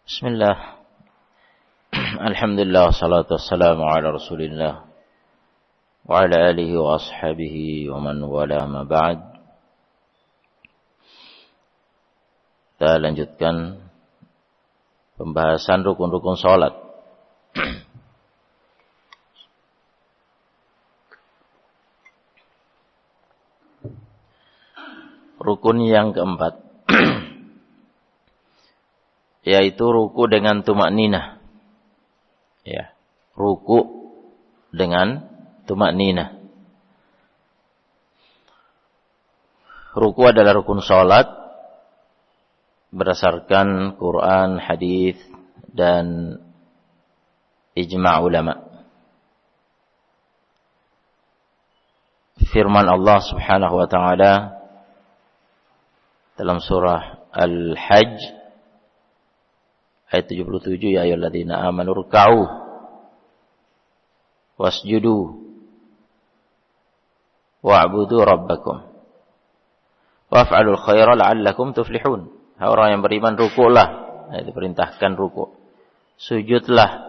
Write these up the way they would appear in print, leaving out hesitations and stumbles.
Bismillah. Alhamdulillah, salatu wassalamu ala Rasulillah wa ala alihi wa ashabihi wa man wala ma ba'd. Kita lanjutkan pembahasan rukun-rukun salat. Rukun yang keempat yaitu ruku dengan tumakninah. Ya, ruku dengan tumakninah. Ruku adalah rukun salat berdasarkan Quran, hadis dan ijma' ulama. Firman Allah Subhanahu wa taala dalam surah Al-Hajj ayat 77, ya ayyuhalladzina amanu ruk'u wasjudu wa'budu rabbakum waf'alul khaira la'allakum tuflihun. Hai orang yang beriman, rukuklah. Diperintahkan rukuk. Sujudlah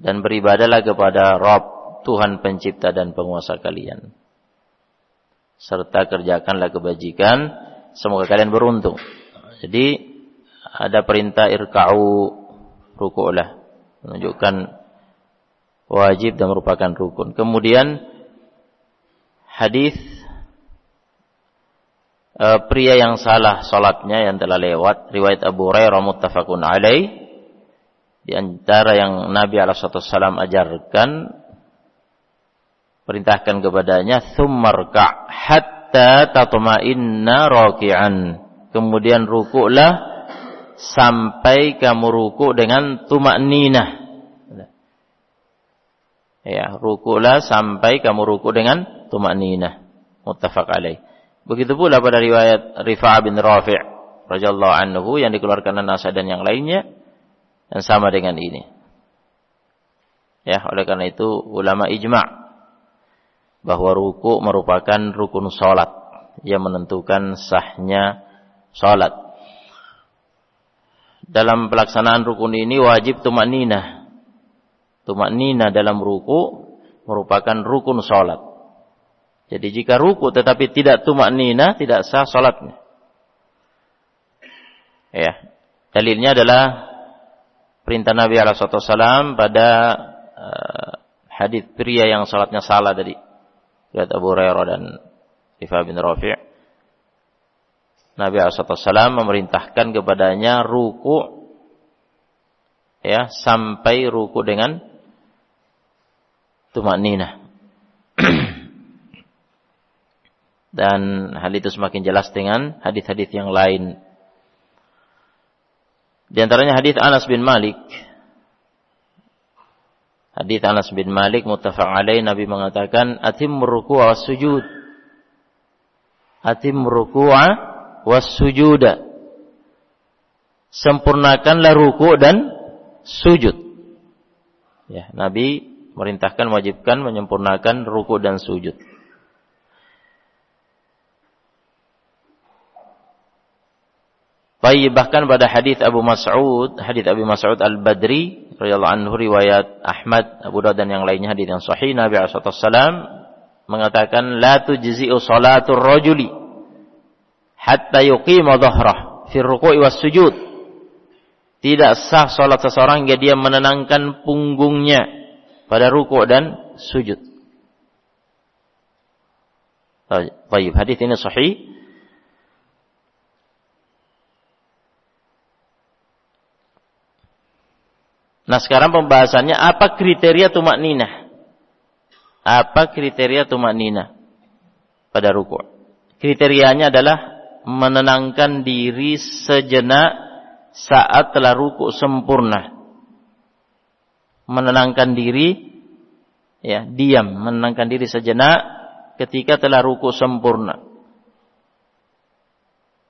dan beribadahlah kepada Rabb, Tuhan pencipta dan penguasa kalian. Serta kerjakanlah kebajikan, semoga kalian beruntung. Jadi ada perintah irka'u, rukuklah, menunjukkan wajib dan merupakan rukun. Kemudian hadis pria yang salah salatnya yang telah lewat, riwayat Abu Hurairah muttafaqun alaih. Di antara yang Nabi SAW ajarkan, perintahkan kepadanya, tsummarka' hatta tatma'inna raki'an. Kemudian rukuklah sampai kamu ruku dengan tumakninah. Ya, rukuklah sampai kamu ruku dengan tumakninah. Muttafaq alaih. Begitu pula pada riwayat Rifa'ah bin Rafi' radhiyallahu anhu yang dikeluarkan An-Nasai dan yang lainnya, yang sama dengan ini. Ya, oleh karena itu ulama ijma' bahwa ruku merupakan rukun salat yang menentukan sahnya salat. Dalam pelaksanaan rukun ini wajib tumakninah. Tumakninah dalam ruku merupakan rukun salat. Jadi jika ruku tetapi tidak tumakninah, tidak sah salatnya. Ya, dalilnya adalah perintah Nabi SAW pada hadis pria yang salatnya salah tadi, riwayat Abu Hurairah dan Rifa'ah bin Rafi'. Nabi SAW memerintahkan kepadanya ruku, ya, sampai ruku dengan tumakninah. Dan hal itu semakin jelas dengan hadis-hadis yang lain. Di antaranya hadis Anas bin Malik. Hadis Anas bin Malik muttafaq alaih, Nabi mengatakan, atimmu ruku'a was sujud. Atimmu ruku'a was-sujuda. Sempurnakanlah ruku' dan sujud. Ya, Nabi merintahkan, wajibkan menyempurnakan ruku' dan sujud. Baik, bahkan pada hadis Abu Mas'ud, hadis Abu Mas'ud Al-Badri radhiyallahu anhu, riwayat Ahmad, Abu Dawud dan yang lainnya, hadis yang sahih, Nabi SAW mengatakan, la tujzi'u salatur rajuli hatta yuqima dhahrah fi ruku'i was sujud. Tidak sah salat seseorang hingga dia menenangkan punggungnya pada ruku' dan sujud. Baik, hadis ini sahih. Nah, sekarang pembahasannya, apa kriteria tumakninah? Apa kriteria tumakninah pada ruku'? Kriterianya adalah menenangkan diri sejenak saat telah ruku' sempurna. Menenangkan diri, ya, diam, menenangkan diri sejenak ketika telah ruku' sempurna.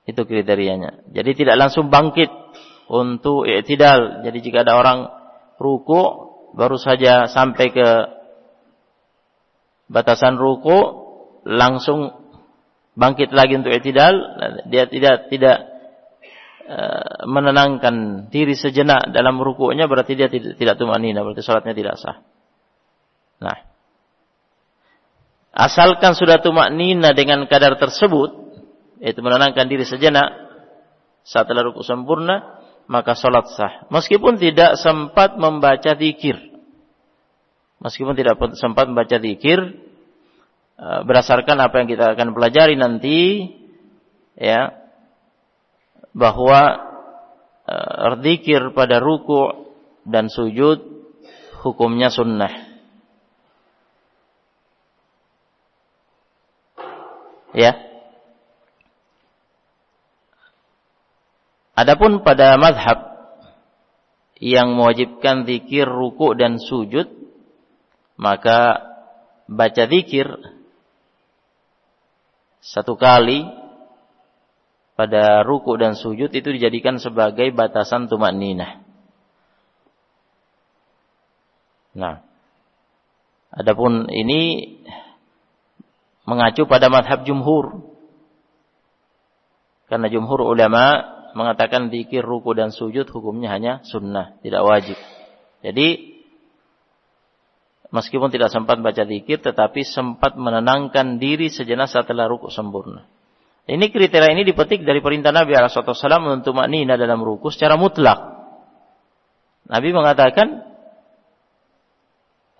Itu kriterianya. Jadi tidak langsung bangkit untuk i'tidal. Jadi jika ada orang ruku' baru saja sampai ke batasan ruku' langsung bangkit lagi untuk i'tidal, dia tidak menenangkan diri sejenak dalam rukuknya, berarti dia tidak tumanina, berarti salatnya tidak sah. Nah, asalkan sudah tumanina dengan kadar tersebut, yaitu menenangkan diri sejenak setelah rukuk sempurna, maka salat sah. Meskipun tidak sempat membaca zikir. Meskipun tidak sempat membaca zikir, berdasarkan apa yang kita akan pelajari nanti, ya, bahwa zikir pada ruku' dan sujud hukumnya sunnah. Ya. Adapun pada mazhab yang mewajibkan zikir ruku' dan sujud, maka baca zikir satu kali pada ruku' dan sujud itu dijadikan sebagai batasan tumakninah. Nah, adapun ini mengacu pada mazhab jumhur. Karena jumhur ulama mengatakan zikir ruku' dan sujud hukumnya hanya sunnah, tidak wajib. Jadi meskipun tidak sempat baca zikir, tetapi sempat menenangkan diri sejenak setelah ruku' sempurna. Ini kriteria ini dipetik dari perintah Nabi SAW untuk tumakninah dalam ruku' secara mutlak. Nabi mengatakan,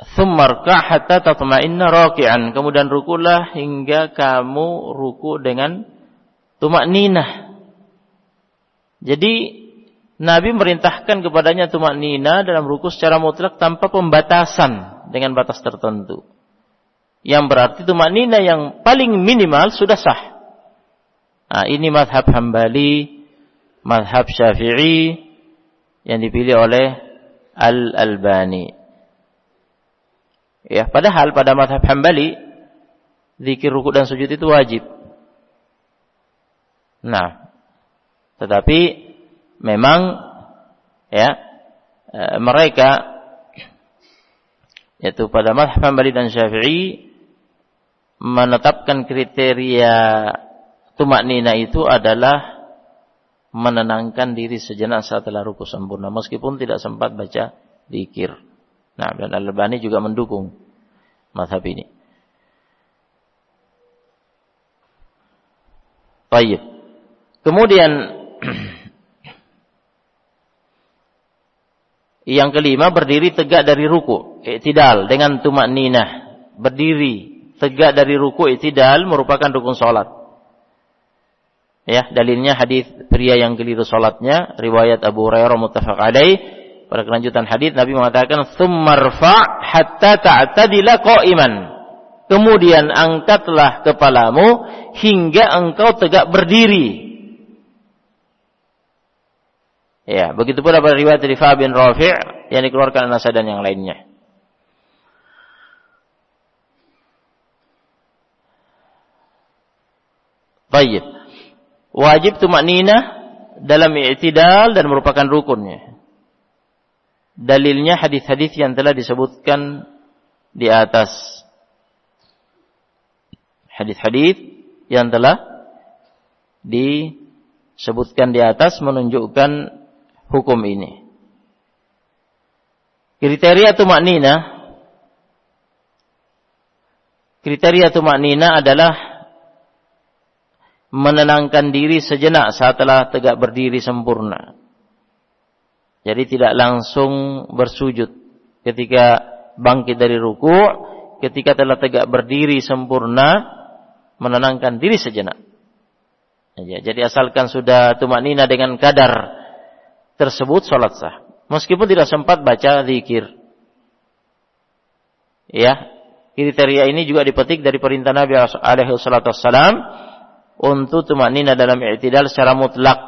"Tsummarka' hatta tatma'inna raki'an." Kemudian ruku'lah hingga kamu ruku' dengan tumakninah. Jadi Nabi merintahkan kepadanya tumakninah dalam ruku' secara mutlak tanpa pembatasan dengan batas tertentu. Yang berarti tumakninah yang paling minimal sudah sah. Nah, ini mazhab Hambali, mazhab Syafi'i yang dipilih oleh Al-Albani. Ya, padahal pada mazhab Hambali zikir ruku' dan sujud itu wajib. Nah, tetapi memang ya mereka, yaitu pada mazhab Hambali dan Syafi'i, menetapkan kriteria tumakninah itu adalah menenangkan diri sejenak setelah ruku' sempurna, meskipun tidak sempat baca zikir. Nah, dan Al-Albani juga mendukung mazhab ini. Baik. Kemudian yang kelima, berdiri tegak dari ruku', i'tidal dengan tumakninah. Berdiri tegak dari ruku', i'tidal merupakan rukun salat. Ya, dalilnya hadis pria yang keliru salatnya, riwayat Abu Hurairah muttafaq alaih. Pada kelanjutan hadis Nabi mengatakan, "Tsummarfa' hatta ta'tadila qa'iman." Kemudian angkatlah kepalamu hingga engkau tegak berdiri. Ya, begitu pula pada riwayat Rifa' bin Rafi' yang dikeluarkan An-Nasai dan yang lainnya. Baik. Wajib tumakninah dalam i'tidal dan merupakan rukunnya. Dalilnya hadis-hadis yang telah disebutkan di atas. Hadis-hadis yang telah disebutkan di atas menunjukkan hukum ini. Kriteria tumakninah adalah menenangkan diri sejenak setelah tegak berdiri sempurna. Jadi tidak langsung bersujud ketika bangkit dari ruku', ketika telah tegak berdiri sempurna, menenangkan diri sejenak. Jadi asalkan sudah tumakninah dengan kadar tersebut, salat sah. Meskipun tidak sempat baca zikir. Ya, kriteria ini juga dipetik dari perintah Nabi alaihi salatu wassalam untuk tumakninah dalam i'tidal secara mutlak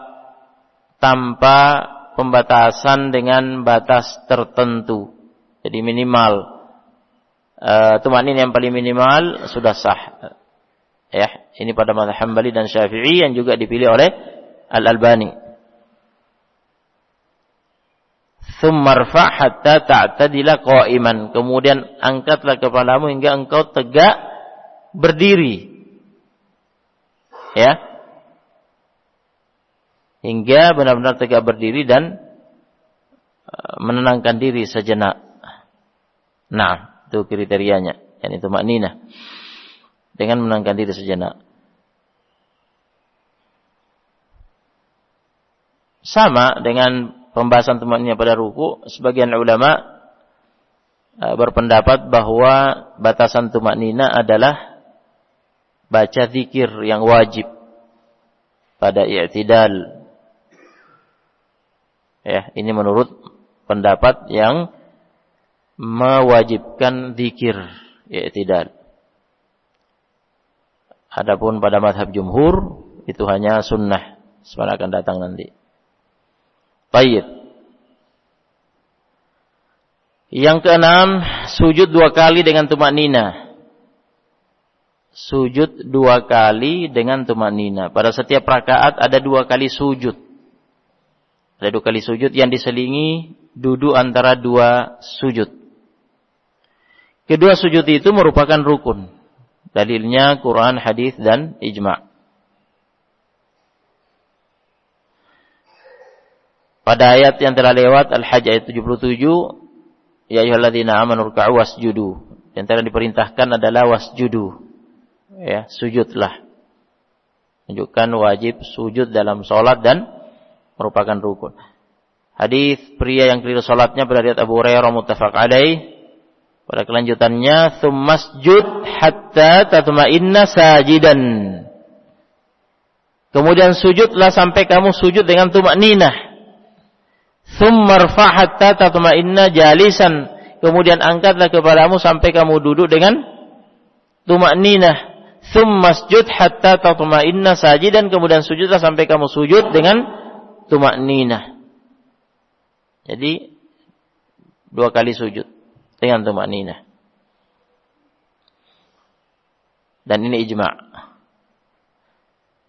tanpa pembatasan dengan batas tertentu. Jadi minimal tumakninah yang paling minimal sudah sah. Ya, ini pada mazhab Hambali dan Syafi'i yang juga dipilih oleh Al-Albani. Tsummarfa' hatta ta'tadila qa'iman. Kemudian angkatlah kepalamu hingga engkau tegak berdiri. Ya. hingga benar-benar tegak berdiri dan menenangkan diri sejenak. Nah, itu kriterianya, yakni tumakninah. Dengan menenangkan diri sejenak. Sama dengan pembahasan tumakninah pada ruku, sebagian ulama berpendapat bahwa batasan tumakninah adalah baca zikir yang wajib pada i'tidal. Ya, ini menurut pendapat yang mewajibkan zikir i'tidal. Adapun pada mazhab jumhur itu hanya sunnah, sebagaimana akan datang nanti. Baik. Yang keenam, sujud 2 kali dengan tumakninah. Sujud 2 kali dengan tumakninah. Pada setiap rakaat ada 2 kali sujud. Ada 2 kali sujud yang diselingi duduk antara 2 sujud. Kedua sujud itu merupakan rukun. Dalilnya Quran, hadis dan ijma'. Pada ayat yang telah lewat Al-Hajj ayat 77, ya ayyuhalladzina amanu ruk'u wasjudu. Yang telah diperintahkan adalah wasjudu. Ya, sujudlah. Menunjukkan wajib sujud dalam salat dan merupakan rukun. Hadis pria yang keliru salatnya pada riwayat Abu Hurairah muttafaq alaih. Pada kelanjutannya, "Tsummasjud hatta tatma'inna sajidan." Kemudian sujudlah sampai kamu sujud dengan tumakninah. "Tsummarfa' hatta tatma'inna jalisan." Kemudian angkatlah kepalamu sampai kamu duduk dengan tumakninah. "Tsummasjud hatta tatma'inna sajidan." Kemudian sujudlah sampai kamu sujud dengan tumakninah. Jadi 2 kali sujud dengan tumakninah. Dan ini ijma'.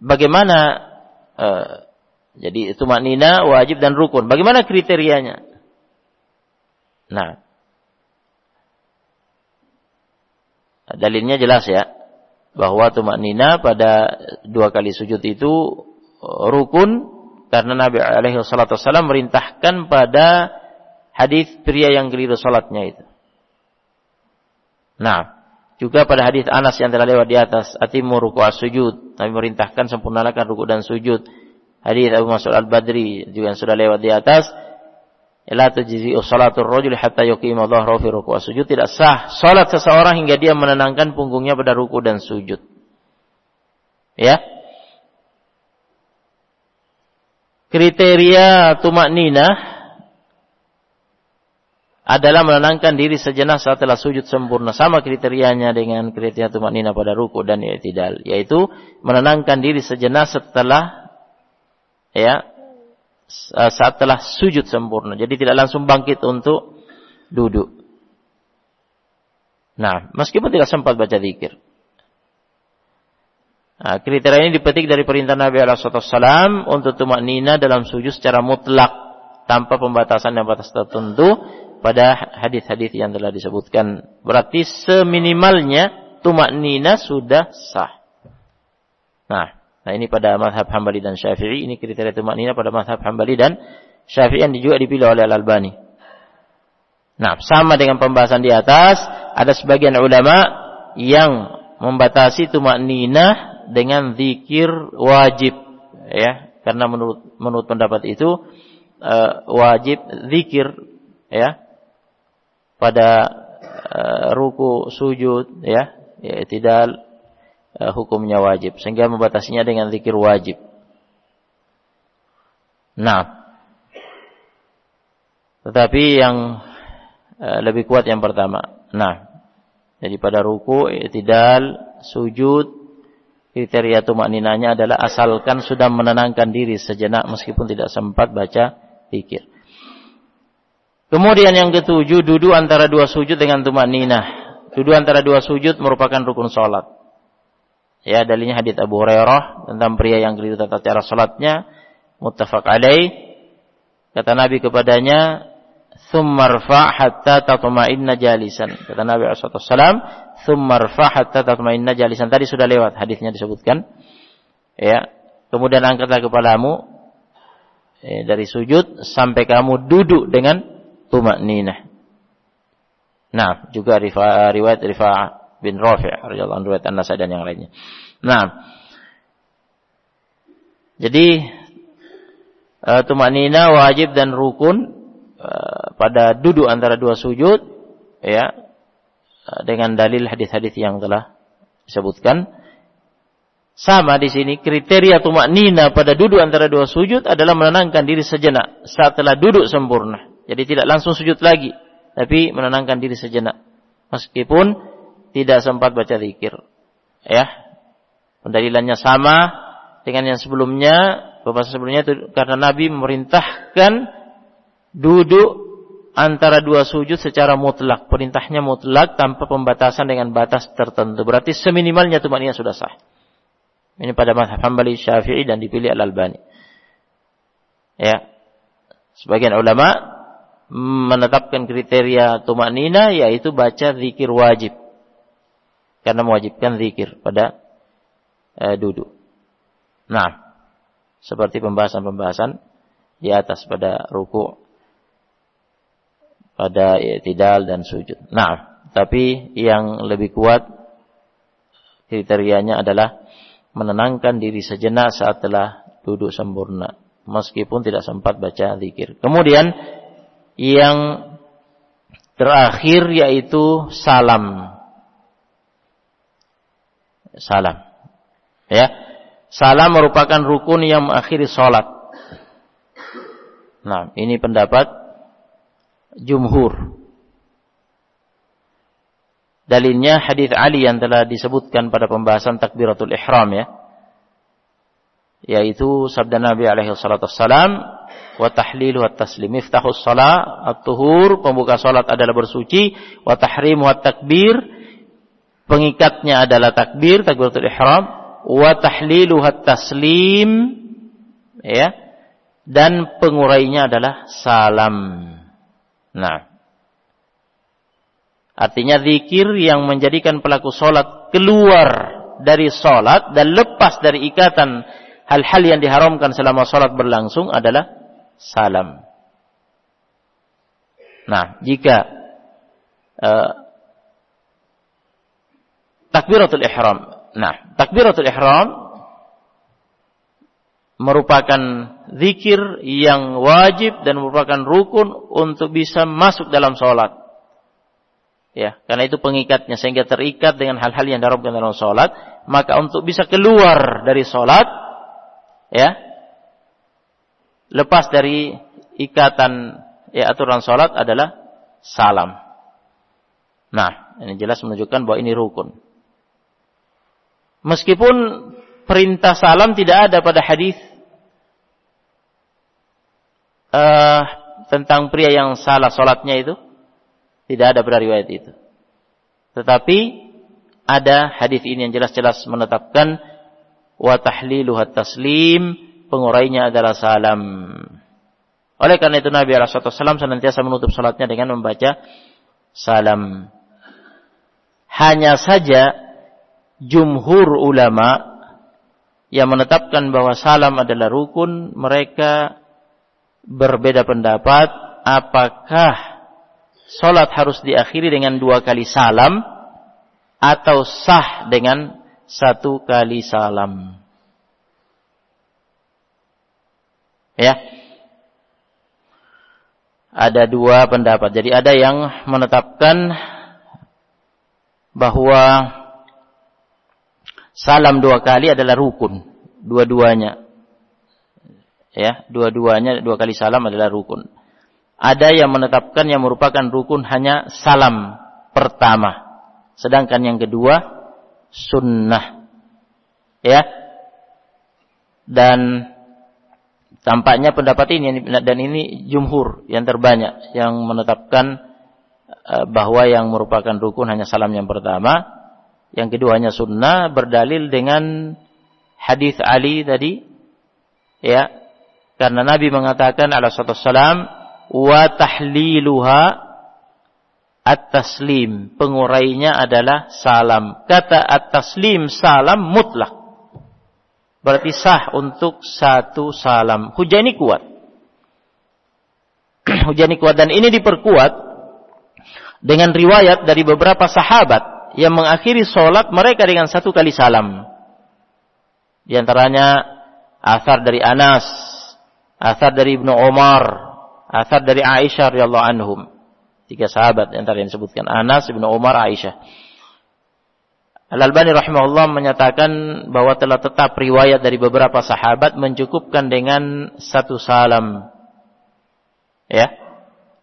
Bagaimana jadi tumakninah wajib dan rukun. Bagaimana kriterianya? Nah, dalilnya jelas ya, bahwa tumakninah pada 2 kali sujud itu rukun, karena Nabi alaihi salatu wasallam merintahkan pada hadis pria yang keliru salatnya itu. Nah, juga pada hadis Anas yang telah lewat di atas, atimmu ruku' sujud. Nabi merintahkan sempurnakan ruku' dan sujud. Hadis Abu Mas'ud Al-Badri juga yang sudah lewat di atas, la tujzi'u salatul rajuli hatta yuqima dhahrahu fi ruku' sujud. Tidak sah salat seseorang hingga dia menenangkan punggungnya pada ruku' dan sujud. Ya. Kriteria tumakninah adalah menenangkan diri sejenak setelah sujud sempurna. Sama kriterianya dengan kriteria tumakninah pada ruku' dan i'tidal, yaitu menenangkan diri sejenak setelah sujud sempurna. Jadi tidak langsung bangkit untuk duduk. Nah, meskipun tidak sempat baca zikir. Nah, kriteria ini dipetik dari perintah Nabi SAW untuk tumakninah dalam sujud secara mutlak, tanpa pembatasan dan batas tertentu pada hadis-hadis yang telah disebutkan. Berarti seminimalnya tumakninah sudah sah. Nah, ini pada mazhab Hambali dan Syafi'i. Ini kriteria tumakninah pada mazhab Hambali dan Syafi'i yang juga dipilih oleh Al-Albani. Nah, sama dengan pembahasan di atas, ada sebagian ulama yang membatasi tumakninah dengan zikir wajib, ya, karena menurut pendapat itu wajib zikir, ya, pada ruku, sujud, ya, i'tidal, hukumnya wajib, sehingga membatasinya dengan zikir wajib. Nah, tetapi yang lebih kuat yang pertama. Nah, jadi pada ruku, i'tidal, sujud, kriteria tumakninahnya adalah asalkan sudah menenangkan diri sejenak meskipun tidak sempat baca zikir. Kemudian yang ketujuh, duduk antara 2 sujud dengan tumakninah. Duduk antara 2 sujud merupakan rukun salat. Ya, dalilnya hadits Abu Hurairah tentang pria yang keliru tata cara salatnya, muttafaq alaih. Kata Nabi kepadanya, "Tsummarfa' hatta tatma'inna jalisan." Kata Nabi sallallahu alaihi wasallam, "Tsummarfa' hatta tatma'inna jalisan." Tadi sudah lewat hadisnya disebutkan. Ya. Kemudian angkatlah kepalamu dari sujud sampai kamu duduk dengan tumakninah. Nah, juga riwayat Rifa'ah bin Rafi' radhiyallahu anhu, riwayat An-Nasai dan yang lainnya. Nah, jadi tumakninah wajib dan rukun pada duduk antara dua sujud, ya, dengan dalil hadis-hadis yang telah disebutkan. Sama di sini kriteria tumakninah pada duduk antara dua sujud adalah menenangkan diri sejenak setelah duduk sempurna. Jadi tidak langsung sujud lagi, tapi menenangkan diri sejenak meskipun tidak sempat baca zikir. Ya. Pendalilannya sama dengan yang sebelumnya, pembahasan sebelumnya itu karena Nabi memerintahkan duduk antara dua sujud secara mutlak. Perintahnya mutlak tanpa pembatasan dengan batas tertentu. Berarti seminimalnya tumakninah sudah sah. Ini pada mazhab Hambali, Syafi'i dan dipilih Al-Albani. Ya. Sebagian ulama menetapkan kriteria tumakninah yaitu baca zikir wajib. Karena mewajibkan zikir pada duduk. Nah, seperti pembahasan-pembahasan di atas pada ruku', pada i'tidal dan sujud. Nah, tapi yang lebih kuat kriterianya adalah menenangkan diri sejenak saat telah duduk sempurna, meskipun tidak sempat baca zikir. Kemudian yang terakhir yaitu salam. Salam. Ya. Salam merupakan rukun yang mengakhiri salat. Nah, ini pendapat jumhur. Dalilnya hadis Ali yang telah disebutkan pada pembahasan takbiratul ihram, ya. Yaitu sabda Nabi alaihi salatu wassalam, wa tahlilu wat taslim. Iftahus shalah at-tuhur, pembuka salat adalah bersuci, wa tahrimu at takbir, pengikatnya adalah takbir, takbiratul ihram, wa tahlilu at taslim, ya. Dan pengurainya adalah salam. Nah, artinya zikir yang menjadikan pelaku sholat keluar dari sholat dan lepas dari ikatan hal-hal yang diharamkan selama sholat berlangsung adalah salam. Nah, jika takbiratul ihram merupakan zikir yang wajib dan merupakan rukun untuk bisa masuk dalam sholat. Ya, karena itu pengikatnya sehingga terikat dengan hal-hal yang diharamkan dalam sholat. Maka untuk bisa keluar dari sholat, ya, lepas dari ikatan aturan sholat adalah salam. Nah, ini jelas menunjukkan bahwa ini rukun. Meskipun perintah salam tidak ada pada hadis tentang pria yang salah sholatnya itu. Tidak ada pada riwayat itu. Tetapi ada hadis ini yang jelas-jelas menetapkan wa tahliluhat taslim, pengurainya adalah salam. Oleh karena itu Nabi sallallahu alaihi wasallam senantiasa menutup salatnya dengan membaca salam. Hanya saja jumhur ulama yang menetapkan bahwa salam adalah rukun, mereka berbeda pendapat apakah salat harus diakhiri dengan 2 kali salam atau sah dengan 1 kali salam. Ya. Ada 2 pendapat. Jadi ada yang menetapkan bahwa salam 2 kali adalah rukun, dua-duanya. Ya, dua-duanya 2 kali salam adalah rukun. Ada yang menetapkan yang merupakan rukun hanya salam pertama. Sedangkan yang kedua sunnah. Ya. Dan tampaknya pendapat ini dan ini jumhur yang terbanyak yang menetapkan bahwa yang merupakan rukun hanya salam yang pertama, yang kedua hanya sunnah, berdalil dengan hadis Ali tadi. Ya. Karena Nabi mengatakan alaihi wasallam wa tahliluha at-taslim, pengurainya adalah salam. Kata at-taslim salam mutlak, berarti sah untuk 1 salam. Hujah ini kuat. Hujan ini kuat, dan ini diperkuat dengan riwayat dari beberapa sahabat yang mengakhiri sholat mereka dengan satu kali salam. Di antaranya athar dari Anas, athar dari Ibnu Umar, athar dari Aisyah radhiyallahu anhum. 3 sahabat antara yang disebutkan, Anas, Ibnu Umar, Aisyah. Al-Albani rahimahullah menyatakan bahwa telah tetap riwayat dari beberapa sahabat mencukupkan dengan satu salam. Ya.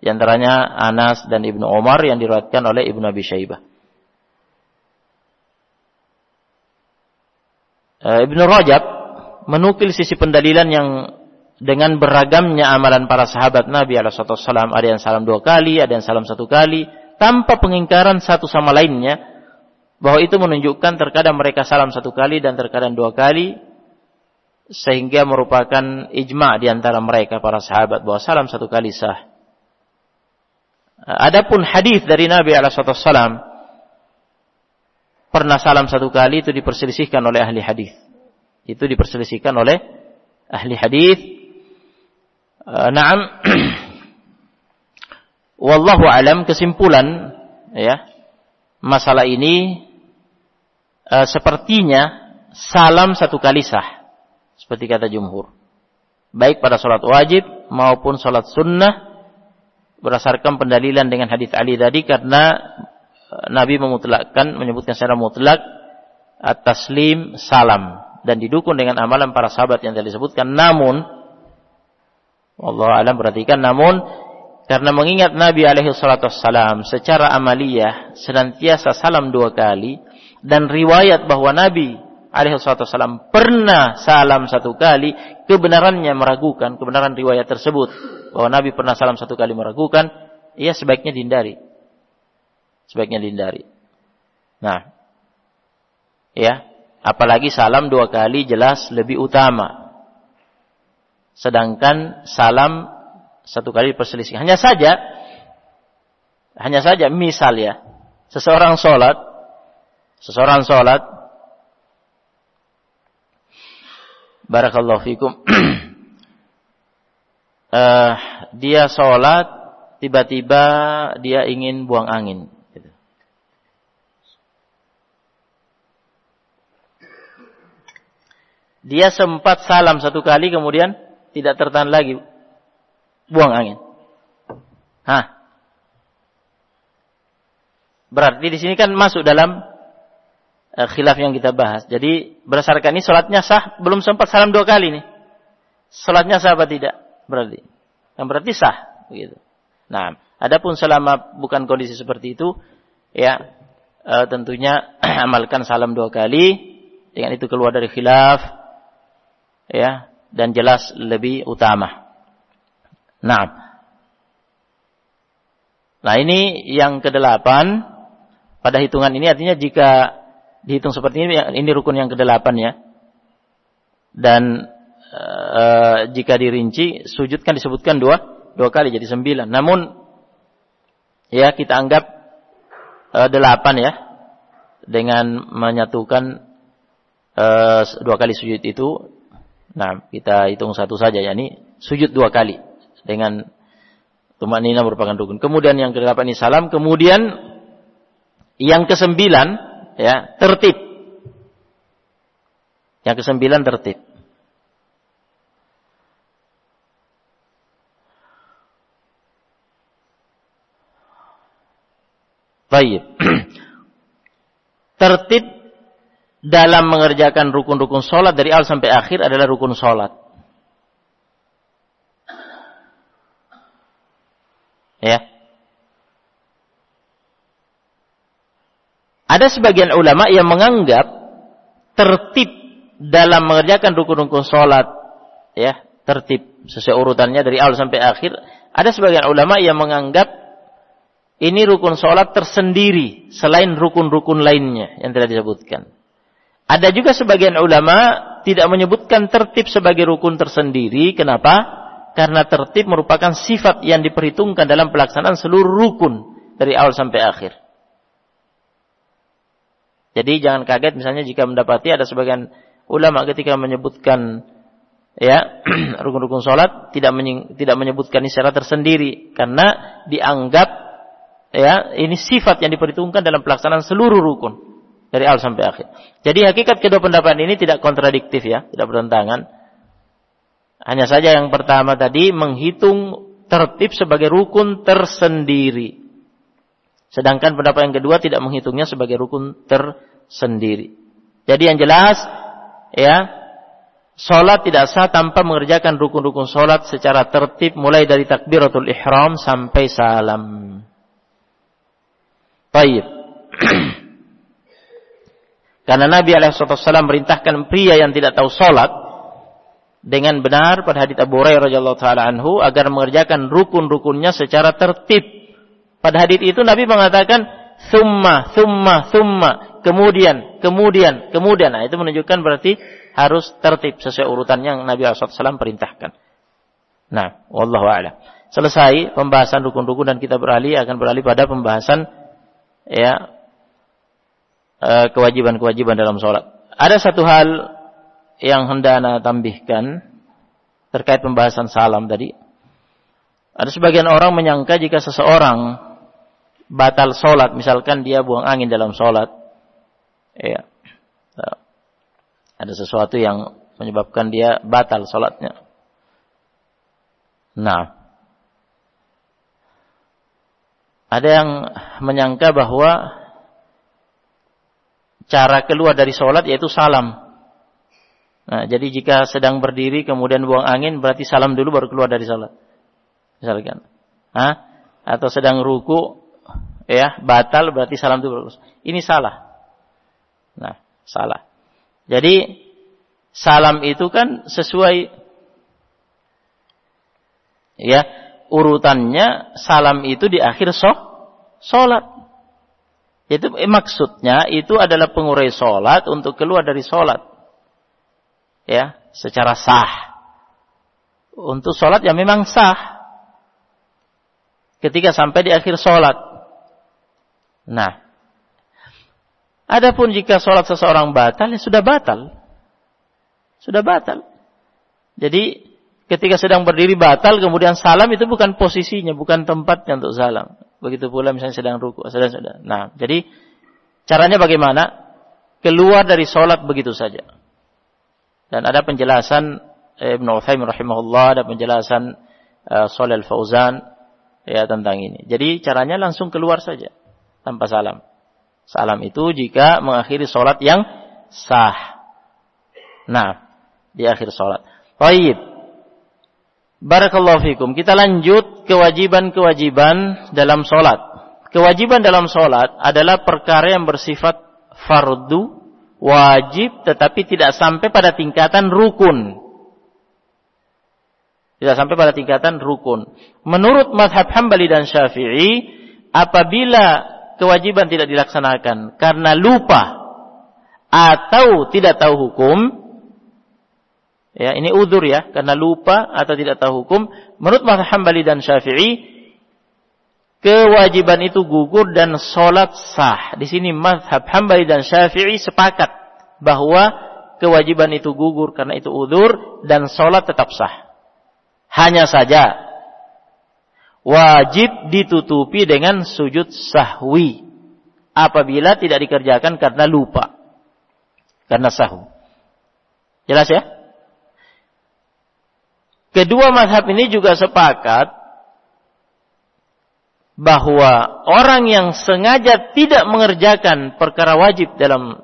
Di antaranya Anas dan Ibnu Umar yang diriwayatkan oleh Ibnu Abi Syaibah. Ibnu Rajab menukil sisi pendalilan yang dengan beragamnya amalan para sahabat Nabi SAW. Ada yang salam 2 kali, ada yang salam 1 kali, tanpa pengingkaran satu sama lainnya. Bahwa itu menunjukkan terkadang mereka salam 1 kali dan terkadang 2 kali, sehingga merupakan ijma' di antara mereka para sahabat bahwa salam 1 kali sah. Adapun hadis dari Nabi SAW pernah salam 1 kali, itu diperselisihkan oleh ahli hadis. Itu diperselisihkan oleh ahli hadis. Naam. Wallahu alam, kesimpulan ya masalah ini sepertinya salam 1 kali sah, seperti kata jumhur, baik pada sholat wajib maupun sholat sunnah, berdasarkan pendalilan dengan hadis Ali tadi, karena Nabi menyebutkan secara mutlak at-taslim salam, dan didukung dengan amalan para sahabat yang tadi disebutkan. Namun wallahu alam, perhatikan, namun karena mengingat Nabi alaihi salatu wassalam secara amaliyah senantiasa salam 2 kali, dan riwayat bahwa Nabi alaihi salatu wassalam pernah salam 1 kali, kebenarannya meragukan, kebenaran riwayat tersebut bahwa Nabi pernah salam 1 kali meragukan, ia sebaiknya dihindari. Sebaiknya dihindari. Nah, ya, apalagi salam 2 kali jelas lebih utama. Sedangkan salam 1 kali perselisih. Hanya saja misal ya, seseorang sholat, barakallahu fikum, dia sholat, tiba-tiba dia ingin buang angin. Dia sempat salam 1 kali, kemudian tidak tertahan lagi, buang angin. Berarti di sini kan masuk dalam khilaf yang kita bahas. Jadi berdasarkan ini sholatnya sah, belum sempat salam 2 kali nih. Sholatnya sah apa tidak? Berarti sah, begitu. Nah, adapun selama bukan kondisi seperti itu, ya tentunya amalkan salam 2 kali, dengan itu keluar dari khilaf, ya, dan jelas lebih utama. Nah ini yang ke-8 pada hitungan ini, artinya jika dihitung seperti ini rukun yang ke-8 ya. Dan jika dirinci, sujud kan disebutkan 2 kali jadi 9. Namun ya kita anggap 8 ya, dengan menyatukan 2 kali sujud itu. Nah, kita hitung 1 saja, yakni sujud 2 kali dengan tumanina merupakan rukun. Kemudian yang ke-8 ini salam, kemudian yang ke-9 ya, tertib. Yang ke-9 tertib. Baik. Tertib dalam mengerjakan rukun-rukun sholat dari awal sampai akhir adalah rukun sholat. Ya. Ada sebagian ulama yang menganggap tertib dalam mengerjakan rukun-rukun sholat, ya, tertib sesuai urutannya dari awal sampai akhir. Ada sebagian ulama yang menganggap ini rukun sholat tersendiri selain rukun-rukun lainnya yang telah disebutkan. Ada juga sebagian ulama tidak menyebutkan tertib sebagai rukun tersendiri. Kenapa? Karena tertib merupakan sifat yang diperhitungkan dalam pelaksanaan seluruh rukun dari awal sampai akhir. Jadi jangan kaget misalnya jika mendapati ada sebagian ulama ketika menyebutkan ya rukun-rukun salat tidak menyebutkan ini secara tersendiri karena dianggap ya ini sifat yang diperhitungkan dalam pelaksanaan seluruh rukun dari awal sampai akhir. Jadi hakikat kedua pendapat ini tidak kontradiktif ya, tidak bertentangan. Hanya saja yang pertama tadi menghitung tertib sebagai rukun tersendiri. Sedangkan pendapat yang kedua tidak menghitungnya sebagai rukun tersendiri. Jadi yang jelas ya, salat tidak sah tanpa mengerjakan rukun-rukun salat secara tertib mulai dari takbiratul ihram sampai salam. Baik. Karena Nabi SAW merintahkan pria yang tidak tahu salat dengan benar pada hadits Abu Hurairah radhiyallahu taala anhu agar mengerjakan rukun-rukunnya secara tertib. Pada hadits itu Nabi mengatakan thumma, kemudian. Nah, itu menunjukkan berarti harus tertib sesuai urutan yang Nabi SAW perintahkan. Nah, wallahu a'lam. Selesai pembahasan rukun-rukun dan kita akan beralih pada pembahasan ya kewajiban-kewajiban dalam sholat. Ada satu hal yang hendak ana tambihkan terkait pembahasan salam tadi. Ada sebagian orang menyangka jika seseorang batal sholat, misalkan dia buang angin dalam sholat, ya, ada sesuatu yang menyebabkan dia batal sholatnya. Nah, ada yang menyangka bahwa cara keluar dari sholat yaitu salam. Nah, jadi jika sedang berdiri kemudian buang angin berarti salam dulu baru keluar dari sholat. Misalkan. Atau sedang ruku ya, batal berarti salam dulu. Ini salah. Nah, salah. Jadi salam itu kan sesuai ya, urutannya salam itu di akhir sholat. Itu maksudnya itu adalah pengurai sholat untuk keluar dari sholat. Ya, secara sah. Untuk sholat yang memang sah. Ketika sampai di akhir sholat. Nah. Adapun jika sholat seseorang batal, ya sudah batal. Sudah batal. Jadi, ketika sedang berdiri batal, kemudian salam itu bukan posisinya, bukan tempatnya untuk salam. Begitu pula misalnya sedang ruku. Nah, jadi, caranya bagaimana? Keluar dari sholat begitu saja. Dan ada penjelasan Ibnu Utsaimin rahimahullah, ada penjelasan Shalih Al-Fauzan ya tentang ini. Jadi caranya langsung keluar saja tanpa salam. Salam itu jika mengakhiri sholat yang sah. Nah, di akhir sholat. Baik. Barakallahu fikum. Kita lanjut kewajiban-kewajiban dalam sholat. Kewajiban dalam sholat adalah perkara yang bersifat fardu, wajib, tetapi tidak sampai pada tingkatan rukun. Tidak sampai pada tingkatan rukun. Menurut mazhab Hambali dan Syafi'i, apabila kewajiban tidak dilaksanakan karena lupa atau tidak tahu hukum, ya ini udzur ya, karena lupa atau tidak tahu hukum, menurut mazhab Hambali dan Syafi'i, kewajiban itu gugur dan sholat sah. Di sini mazhab Hambali dan Syafi'i sepakat bahwa kewajiban itu gugur karena itu udzur dan sholat tetap sah. Hanya saja wajib ditutupi dengan sujud sahwi apabila tidak dikerjakan karena lupa, karena sahwi. Jelas ya? Kedua mazhab ini juga sepakat bahwa orang yang sengaja tidak mengerjakan perkara wajib dalam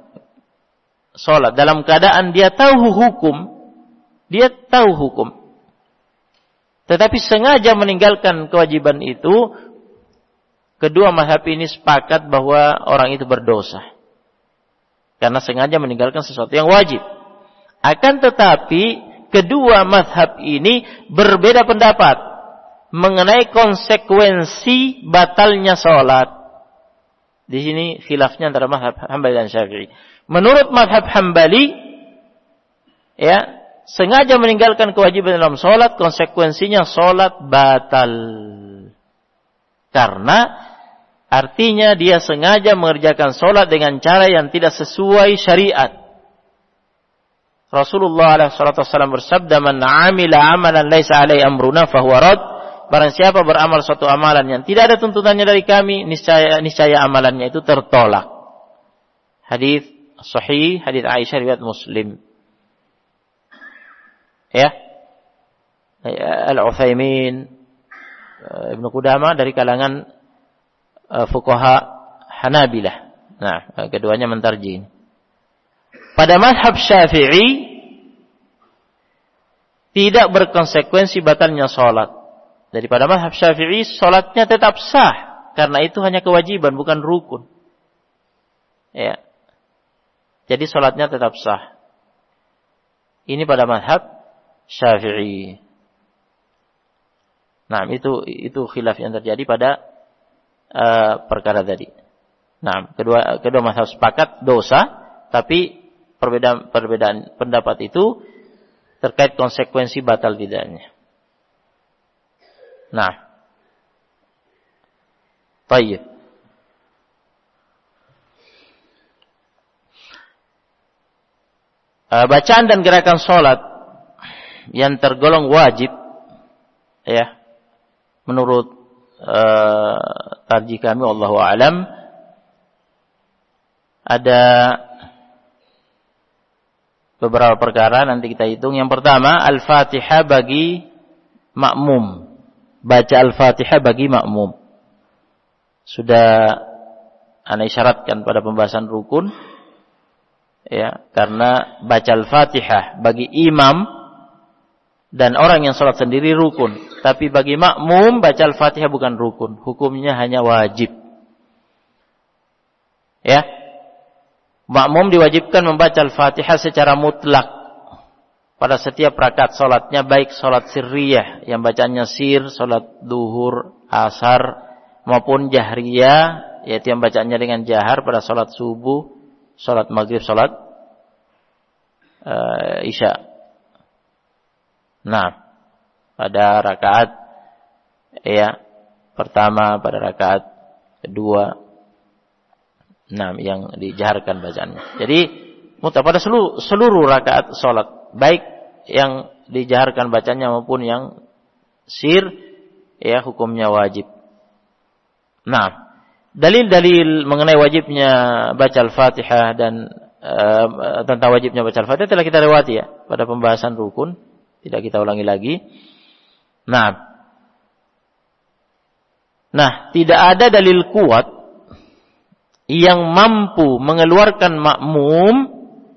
sholat, dalam keadaan dia tahu hukum, tetapi sengaja meninggalkan kewajiban itu, kedua mazhab ini sepakat bahwa orang itu berdosa. Karena sengaja meninggalkan sesuatu yang wajib. Akan tetapi, kedua mazhab ini berbeda pendapat mengenai konsekuensi batalnya sholat. Di sini khilafnya antara mazhab Hambali dan Syafi'i. Menurut mazhab Hambali, ya, sengaja meninggalkan kewajiban dalam sholat, konsekuensinya sholat batal. Karena artinya dia sengaja mengerjakan sholat dengan cara yang tidak sesuai syariat. Rasulullah SAW bersabda, "Man 'amila 'amalan laisa 'alaihi amruna fahuwa rad." Barang siapa beramal suatu amalan yang tidak ada tuntunannya dari kami, niscaya amalannya itu tertolak. Hadis sahih, hadis Aisyah riwayat Muslim. Ya. Al-Utsaimin, Ibnu Qudamah dari kalangan fuqaha Hanabilah. Nah, keduanya mentarjih. Pada mazhab Syafi'i tidak berkonsekuensi batalnya salat. Daripada mazhab Syafi'i salatnya tetap sah karena itu hanya kewajiban bukan rukun. Ya. Jadi salatnya tetap sah. Ini pada mazhab Syafi'i. Nah, itu khilaf yang terjadi pada perkara tadi. Nah, kedua mazhab sepakat dosa, tapi perbedaan pendapat itu terkait konsekuensi batal tidaknya. Nah, baik. Bacaan dan gerakan sholat yang tergolong wajib, ya, menurut tarjih kami, wallahu a'lam, ada beberapa perkara nanti kita hitung. Yang pertama, Al-Fatihah bagi makmum. Baca Al-Fatihah bagi makmum. Sudah ana isyaratkan pada pembahasan rukun, ya, karena baca Al-Fatihah bagi imam dan orang yang salat sendiri rukun, tapi bagi makmum baca Al-Fatihah bukan rukun, hukumnya hanya wajib. Ya. Makmum diwajibkan membaca Al-Fatihah secara mutlak pada setiap rakaat salatnya, baik salat sirriyah yang bacanya sir, salat duhur, asar, maupun jahriyah, yaitu yang bacanya dengan jahar pada salat subuh, salat maghrib, salat isya. Nah, pada rakaat pertama, pada rakaat kedua, nah, yang dijaharkan bacaannya. Jadi pada seluruh rakaat salat, baik yang dijaharkan bacanya maupun yang sir, ya, hukumnya wajib. Nah, dalil-dalil mengenai wajibnya baca Al-Fatihah dan tentang wajibnya baca Al-Fatihah telah kita lewati, ya, pada pembahasan rukun, tidak kita ulangi lagi. Nah, tidak ada dalil kuat yang mampu mengeluarkan makmum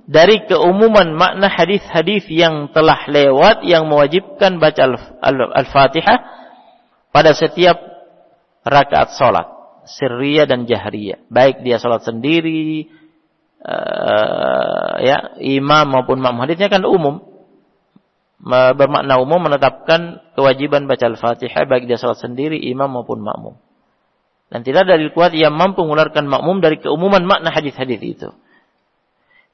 dari keumuman makna hadis-hadis yang telah lewat yang mewajibkan baca Al-Fatihah pada setiap rakaat salat, sirriyah dan jahriyah, baik dia salat sendiri, imam maupun makmum. Hadisnya kan umum, bermakna umum, menetapkan kewajiban baca Al-Fatihah baik dia salat sendiri, imam maupun makmum. Dan tidak ada dalil kuat yang mampu mengeluarkan makmum dari keumuman makna hadis-hadis itu.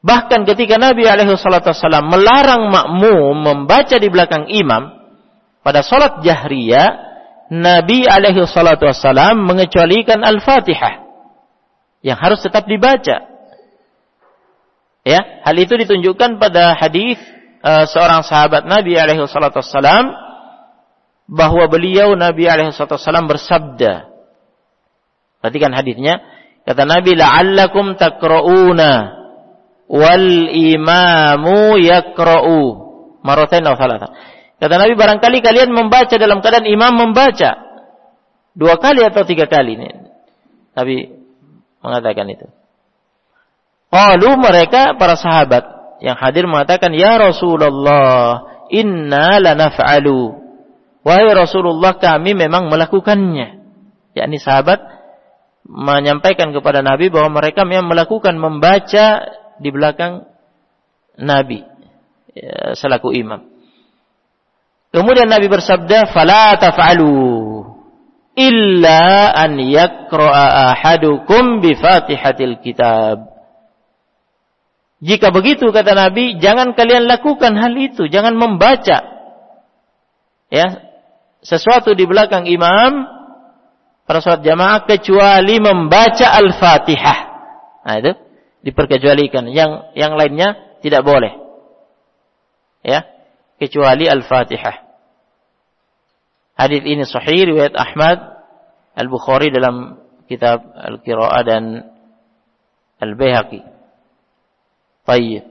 Bahkan ketika Nabi SAW melarang makmum membaca di belakang imam pada salat jahriyah, Nabi SAW mengecualikan Al-Fatihah yang harus tetap dibaca. Ya, hal itu ditunjukkan pada hadis seorang sahabat Nabi SAW bahwa beliau Nabi SAW bersabda. Perhatikan hadisnya, kata Nabi, la'allakum taqra'una wal imamu yaqra'u marratain aw thalatha. Kata Nabi, barangkali kalian membaca dalam keadaan imam membaca 2 kali atau 3 kali. Nabi mengatakan itu. Qalu, mereka para sahabat yang hadir mengatakan, ya Rasulullah, inna lanaf'alu. Wahai Rasulullah, kami memang melakukannya. Yakni sahabat menyampaikan kepada Nabi bahwa mereka memang melakukan membaca di belakang Nabi, ya, selaku imam. Kemudian Nabi bersabda, fala taf'alu illa an yaqra'a ahadukum bi Fatihatil kitab. Jika begitu, kata Nabi, jangan kalian lakukan hal itu, jangan membaca, ya, sesuatu di belakang imam pada salat jamaah kecuali membaca Al-Fatihah. Nah, itu diperkecualikan. Yang lainnya tidak boleh. ya, kecuali Al-Fatihah. Hadis ini sahih riwayat Ahmad, Al-Bukhari dalam kitab Al-Qira'ah dan Al-Baihaqi. Baik.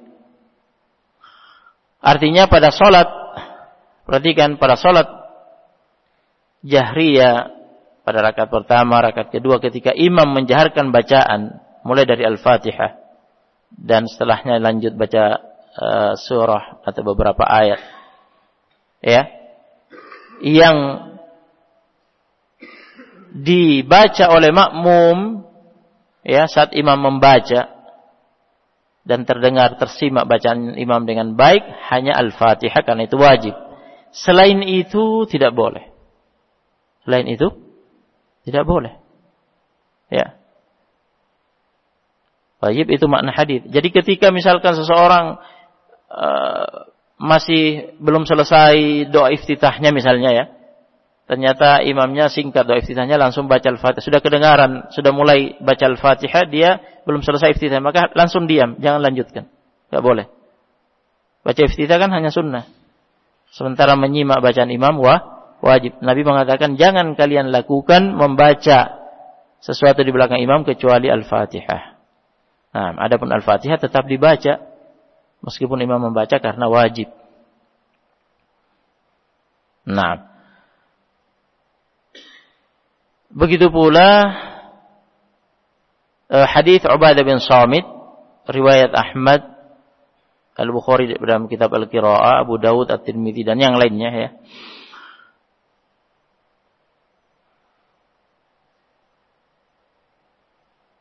Artinya pada salat, perhatikan, pada salat jahriyah, pada rakaat pertama, rakaat kedua, ketika imam menjaharkan bacaan mulai dari Al-Fatihah dan setelahnya lanjut baca surah atau beberapa ayat, ya, yang dibaca oleh makmum, ya, saat imam membaca dan terdengar, tersimak bacaan imam dengan baik, hanya Al-Fatihah, karena itu wajib. Selain itu tidak boleh. Selain itu tidak boleh. Ya. Wajib itu makna hadis. Jadi ketika misalkan seseorang masih belum selesai doa iftitahnya misalnya, ya, ternyata imamnya singkat doa iftitahnya, langsung baca Al-Fatihah. Sudah kedengaran, sudah mulai baca Al-Fatihah, dia belum selesai iftitah, maka langsung diam, jangan lanjutkan. Tidak boleh. Baca iftitah kan hanya sunnah. Sementara menyimak bacaan imam wajib. Nabi mengatakan, jangan kalian lakukan membaca sesuatu di belakang imam kecuali Al-Fatihah. Nah, adapun Al-Fatihah tetap dibaca meskipun imam membaca karena wajib. Nah, begitu pula hadis Ubadah bin Samit riwayat Ahmad, Al-Bukhari dalam kitab Al-Qira'ah, Abu Dawud, At-Tirmidzi dan yang lainnya, ya.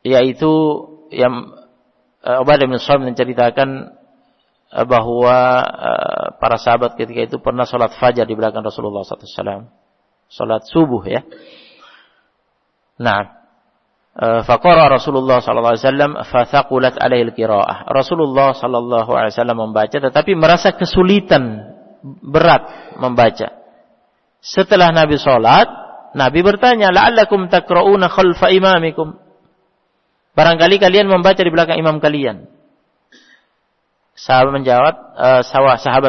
Yaitu yang Ubadah bin Samit menceritakan bahwa para sahabat ketika itu pernah salat fajar di belakang Rasulullah SAW, salat subuh, ya. Nah, faqara Rasulullah sallallahu alaihi wasallam fathaqulat alaihi al-qiraa'ah. Rasulullah sallallahu alaihi wasallam membaca tetapi merasa kesulitan, berat membaca. Setelah Nabi salat, Nabi bertanya, "La'allakum taqra'una khalfa imamikum?" Barangkali kalian membaca di belakang imam kalian. Sahabat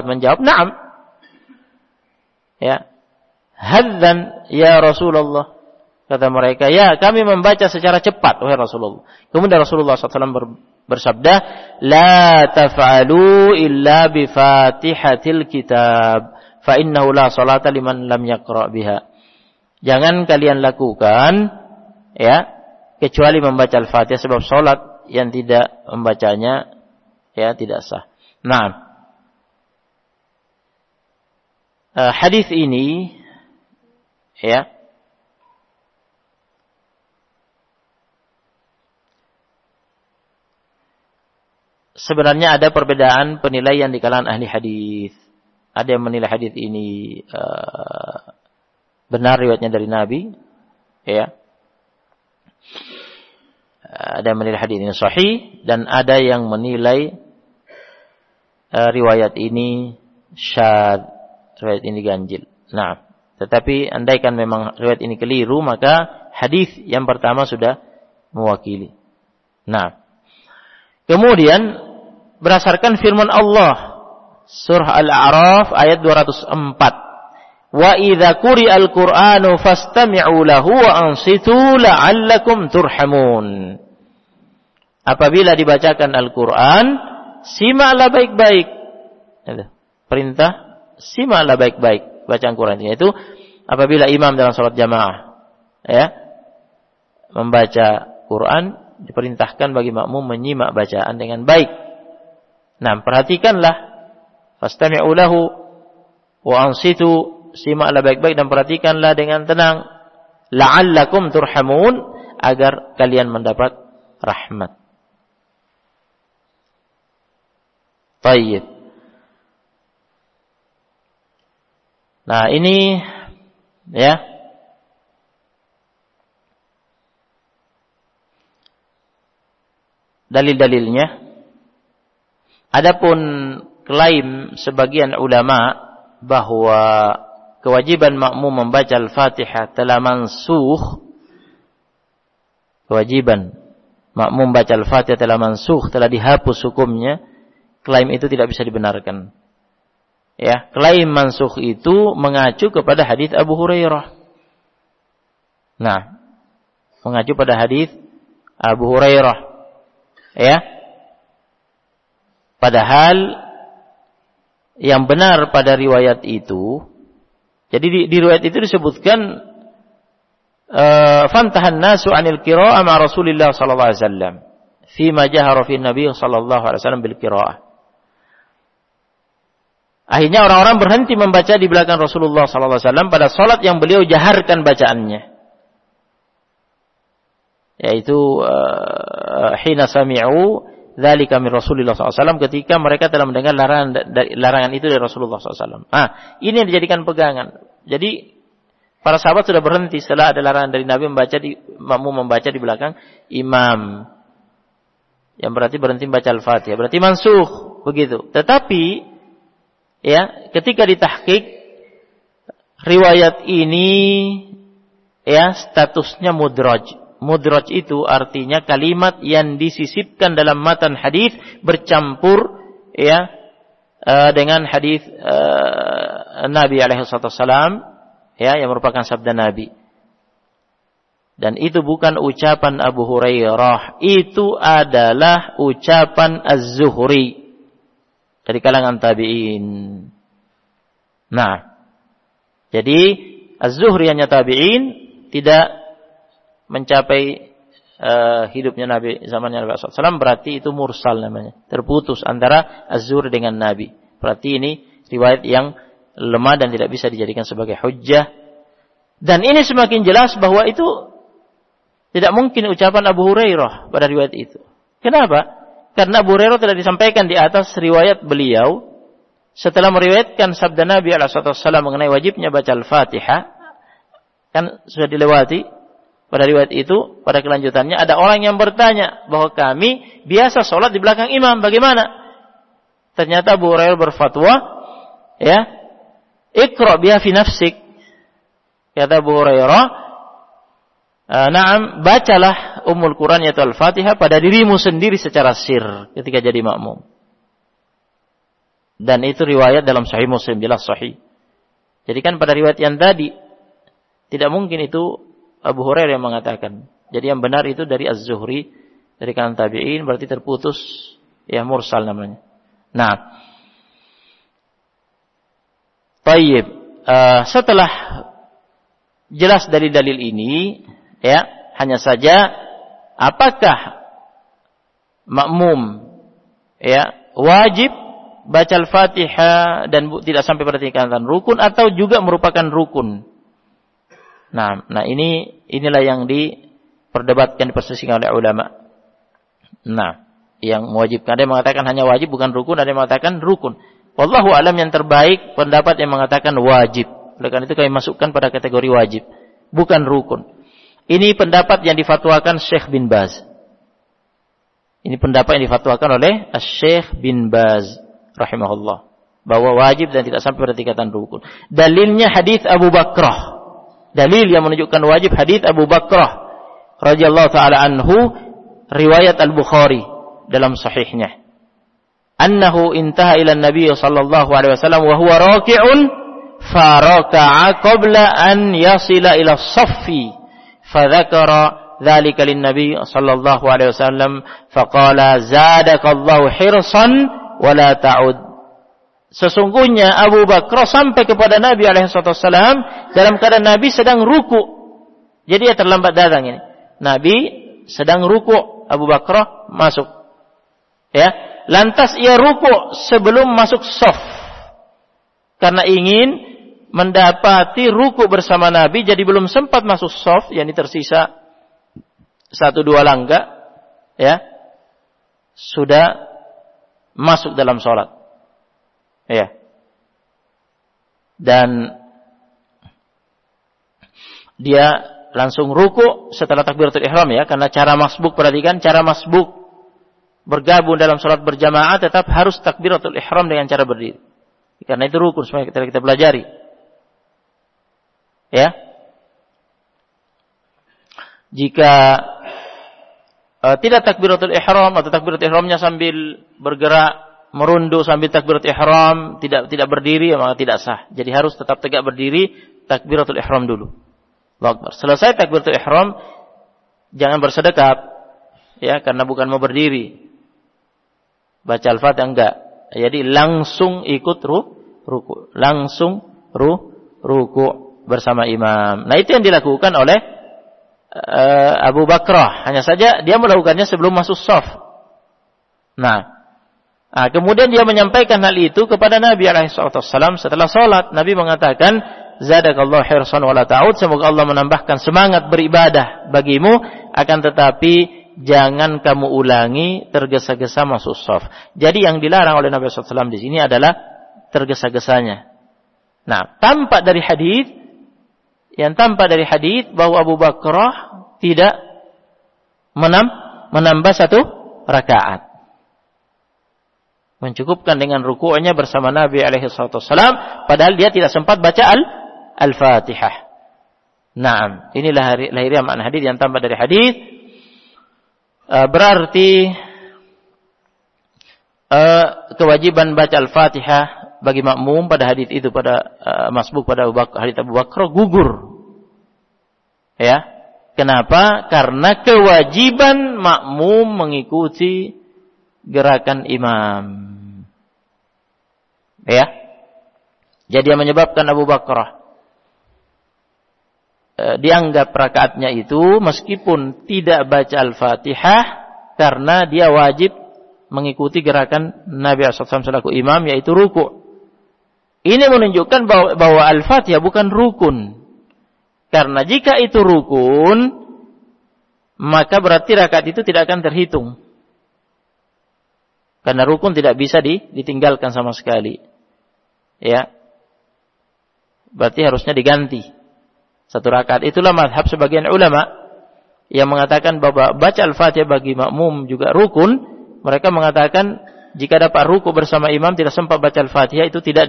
menjawab, "Na'am." Ya. "Hadzan ya Rasulullah." Kata mereka, "Ya, kami membaca secara cepat, wahai Rasulullah." Kemudian Rasulullah SAW bersabda, "La taf'alu illa bi Fatihatil Kitab, fa innahu la salata liman lam yaqra' biha." Jangan kalian lakukan, ya, kecuali membaca Al-Fatihah, sebab salat yang tidak membacanya, ya, tidak sah. Nah, hadis ini, ya, sebenarnya ada perbedaan penilaian di kalangan ahli hadis. Ada yang menilai hadis ini benar riwayatnya dari Nabi, ya. Ada yang menilai hadis ini sahih dan ada yang menilai riwayat ini syadz, riwayat ini ganjil. Nah, tetapi andaikan memang riwayat ini keliru, maka hadis yang pertama sudah mewakili. Nah, kemudian berdasarkan firman Allah surah Al-A'raf ayat 204, "Wa idza quri'al Qur'anu fastami'u lahu wa ansitu la'allakum turhamun." Apabila dibacakan Al-Qur'an, simaklah baik-baik. Perintah, simaklah baik-baik bacaan Qur'an itu apabila imam dalam salat jamaah, ya, membaca Qur'an, diperintahkan bagi makmum menyimak bacaan dengan baik. Nah, perhatikanlah, fastami'u lahu wa ansitu, simaklah baik-baik dan perhatikanlah dengan tenang, la'allakum turhamun, agar kalian mendapat rahmat. Baik. Nah, ini, ya, dalil-dalilnya. Adapun klaim sebagian ulama bahwa kewajiban makmum membaca Al-Fatihah telah mansukh, kewajiban makmum membaca Al-Fatihah telah mansukh, telah dihapus hukumnya, klaim itu tidak bisa dibenarkan. Ya, klaim mansukh itu mengacu kepada hadis Abu Hurairah. Nah, mengacu pada hadis Abu Hurairah. Ya. Padahal yang benar pada riwayat itu, jadi di riwayat itu disebutkan fantahan nasu 'anil qira'ah ma Rasulillah sallallahu alaihi wasallam fi ma jahara fi Nabi sallallahu alaihi wasallam bil qira'ah. Akhirnya orang-orang berhenti membaca di belakang Rasulullah sallallahu alaihi wasallam pada salat yang beliau jaharkan bacaannya. Yaitu hina sami'u dzalika min Rasulillah sallallahu alaihi wasallam, ketika mereka telah mendengar larangan itu dari Rasulullah sallallahu alaihi wasallam. Ini yang dijadikan pegangan. Jadi para sahabat sudah berhenti setelah ada larangan dari Nabi makmum membaca di belakang imam. Yang berarti berhenti membaca Al-Fatihah. Berarti mansukh begitu. Tetapi ya, ketika ditahqiq riwayat ini ya statusnya mudraj. Mudraj itu artinya kalimat yang disisipkan dalam matan hadis bercampur ya dengan hadis Nabi alaihi wasallam. Ya, yang merupakan sabda Nabi. Dan itu bukan ucapan Abu Hurairah, itu adalah ucapan Az-Zuhri dari kalangan tabi'in. Nah, jadi Az-Zuhri hanya tabi'in, tidak mencapai hidupnya Nabi zamannya Nabi SAW, berarti itu mursal namanya, terputus antara Az-Zuhri dengan Nabi. Berarti ini riwayat yang lemah dan tidak bisa dijadikan sebagai hujjah. Dan ini semakin jelas bahwa itu tidak mungkin ucapan Abu Hurairah pada riwayat itu. Kenapa? Karena Abu Hurairah telah disampaikan di atas riwayat beliau setelah meriwayatkan sabda Nabi SAW mengenai wajibnya baca Al-Fatihah, kan sudah dilewati pada riwayat itu. Pada kelanjutannya ada orang yang bertanya bahwa kami biasa sholat di belakang imam, bagaimana? Ternyata Abu Hurairah berfatwa, ya, Iqra biha fi nafsik. Kata Abu Hurairah, na'am, bacalah Ummul Quran yaitu Al-Fatihah pada dirimu sendiri secara sir ketika jadi makmum. Dan itu riwayat dalam Sahih Muslim, jelas sahih. Jadi kan pada riwayat yang tadi tidak mungkin itu Abu Hurairah yang mengatakan. Jadi yang benar itu dari Az-Zuhri, dari kalangan tabi'in, berarti terputus, ya mursal namanya. Nah, baik, setelah jelas dari dalil ini, ya, hanya saja apakah makmum ya wajib baca Al-Fatihah dan tidak sampai pada tingkatan rukun atau juga merupakan rukun. Nah inilah yang diperdebatkan, diperselisihkan oleh ulama. Nah, yang mewajibkan, ada yang mengatakan hanya wajib bukan rukun, ada yang mengatakan rukun. Wallahu alam, yang terbaik pendapat yang mengatakan wajib. Oleh karena itu kami masukkan pada kategori wajib, bukan rukun. Ini pendapat yang difatwakan Syekh bin Baz. Ini pendapat yang difatwakan oleh Syekh bin Baz rahimahullah, bahwa wajib dan tidak sampai pada tingkatan rukun. Dalilnya hadis Abu Bakrah. Dalil yang menunjukkan wajib hadis Abu Bakrah radhiyallahu taala anhu, riwayat Al-Bukhari dalam sahihnya. Annahu intaha ila Nabi sallallahu alaihi wasallam wa huwa raki'un faraka'a qabla an yasila ila as-saffi fadzakara dzalika lin-nabi sallallahu alaihi wasallam faqala zadakallahu hirsan wa la ta'ud. Sesungguhnya Abu Bakar sampai kepada Nabi alaihi wasallam dalam keadaan Nabi sedang ruku. Jadi dia terlambat datang ini. Nabi sedang ruku, Abu Bakar masuk. Ya. Lantas ia ruku sebelum masuk shaf. Karena ingin mendapati ruku bersama Nabi, jadi belum sempat masuk shaf, yakni tersisa 1-2 langkah, ya. Sudah masuk dalam sholat. Ya. Dan dia langsung ruku setelah takbiratul ihram, ya, karena cara masbuk, perhatikan cara masbuk bergabung dalam sholat berjamaah tetap harus takbiratul ihram dengan cara berdiri. Karena itu rukun, semua kita pelajari. Ya. Jika tidak takbiratul ihram atau takbiratul ihramnya sambil bergerak, merunduk sambil takbiratul ihram, tidak berdiri, maka tidak sah. Jadi harus tetap tegak berdiri, takbiratul ihram dulu. Allahu Akbar. Selesai takbiratul ihram, jangan bersedekap, ya, karena bukan mau berdiri. Baca Al-Fatihah enggak. Jadi langsung ikut ruku, langsung ruku bersama imam. Nah, itu yang dilakukan oleh Abu Bakrah. Hanya saja dia melakukannya sebelum masuk shaf. Nah, kemudian dia menyampaikan hal itu kepada Nabi SAW setelah sholat. Nabi mengatakan, Zadakallahu hirsan wa la ta'ud. Semoga Allah menambahkan semangat beribadah bagimu, akan tetapi jangan kamu ulangi tergesa-gesa masuk shaf. Jadi yang dilarang oleh Nabi SAW di sini adalah tergesa-gesanya. Nah, tampak dari hadis bahwa Abu Bakrah tidak menambah satu rakaat. Mencukupkan dengan ruku'nya bersama Nabi SAW, padahal dia tidak sempat baca Al-Fatihah. Naam, inilah lahiriah makna hadis yang tampak dari hadis. Berarti kewajiban baca Al-Fatihah bagi makmum pada hadis itu, pada masbuk pada hadis Abu Bakar gugur. Ya. Kenapa? Karena kewajiban makmum mengikuti gerakan imam. Ya. Jadi yang menyebabkan Abu Bakar dianggap rakaatnya itu meskipun tidak baca Al-Fatihah, karena dia wajib mengikuti gerakan Nabi SAW selaku imam, yaitu ruku'. Ini menunjukkan bahwa Al-Fatihah bukan rukun. Karena jika itu rukun, maka berarti rakaat itu tidak akan terhitung. Karena rukun tidak bisa ditinggalkan sama sekali. Ya. Berarti harusnya diganti satu rakaat. Itulah mazhab sebagian ulama yang mengatakan bahwa baca Al-Fatihah bagi makmum juga rukun. Mereka mengatakan jika dapat ruku bersama imam tidak sempat baca Al-Fatihah, itu tidak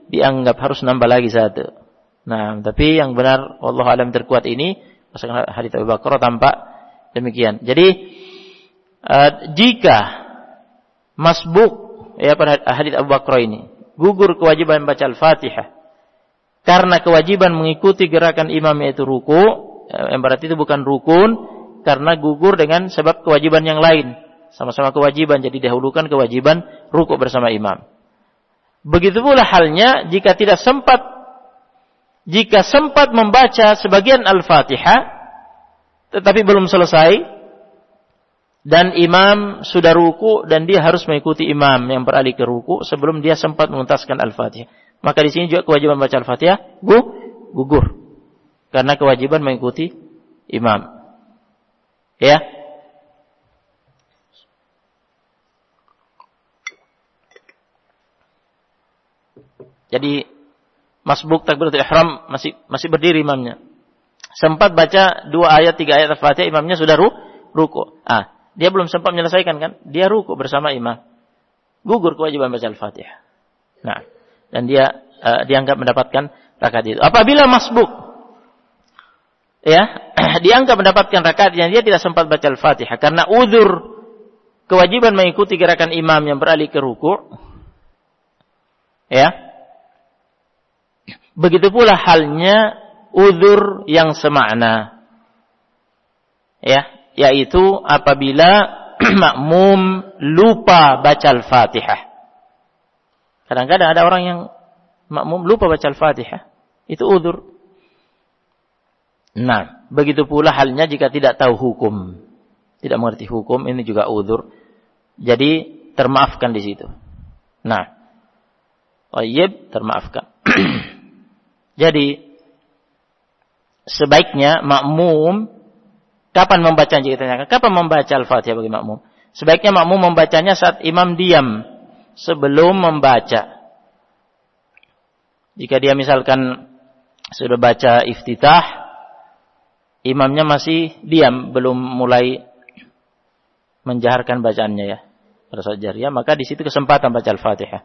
dianggap, harus nambah lagi satu. Nah, tapi yang benar wallahu alam terkuat ini pasangan hadits Abu Bakar tampak demikian. Jadi jika masbuk ya pada hadits Abu Bakar ini gugur kewajiban baca Al-Fatihah karena kewajiban mengikuti gerakan imam yaitu ruku, yang berarti itu bukan rukun karena gugur dengan sebab kewajiban yang lain. Sama-sama kewajiban, jadi dahulukan kewajiban ruku bersama imam. Begitu pula halnya jika sempat membaca sebagian Al-Fatihah tetapi belum selesai dan imam sudah ruku dan dia harus mengikuti imam yang beralih ke ruku sebelum dia sempat menuntaskan Al-Fatihah. Maka di sini juga kewajiban baca Al-Fatihah gugur karena kewajiban mengikuti imam. Ya. Jadi masbuk takbiratul ihram masih berdiri imamnya. Sempat baca 2 ayat 3 ayat Al-Fatihah, imamnya sudah ruku. Dia belum sempat menyelesaikan kan? Dia ruku bersama imam. Gugur kewajiban baca Al-Fatihah. Nah, dan dia dianggap mendapatkan rakaat itu. Apabila masbuk ya, dianggap mendapatkan rakaat yang dia tidak sempat baca Al-Fatihah karena uzur kewajiban mengikuti gerakan imam yang beralih ke ruku. Ya. Begitu pula halnya uzur yang semakna. Ya, yaitu apabila makmum lupa baca Al-Fatihah. Kadang-kadang ada orang yang makmum lupa baca Al-Fatihah, itu uzur. Nah, begitu pula halnya jika tidak tahu hukum, tidak mengerti hukum, ini juga uzur. Jadi termaafkan di situ. Nah, thayyib, termaafkan. Jadi sebaiknya makmum kapan membacanya? Jika ditanyakan kapan membaca Al-Fatihah bagi makmum, sebaiknya makmum membacanya saat imam diam sebelum membaca. Jika dia misalkan sudah baca iftitah, imamnya masih diam, belum mulai menjaharkan bacaannya ya, pada saat jariyah, maka di situ kesempatan baca Al-Fatihah.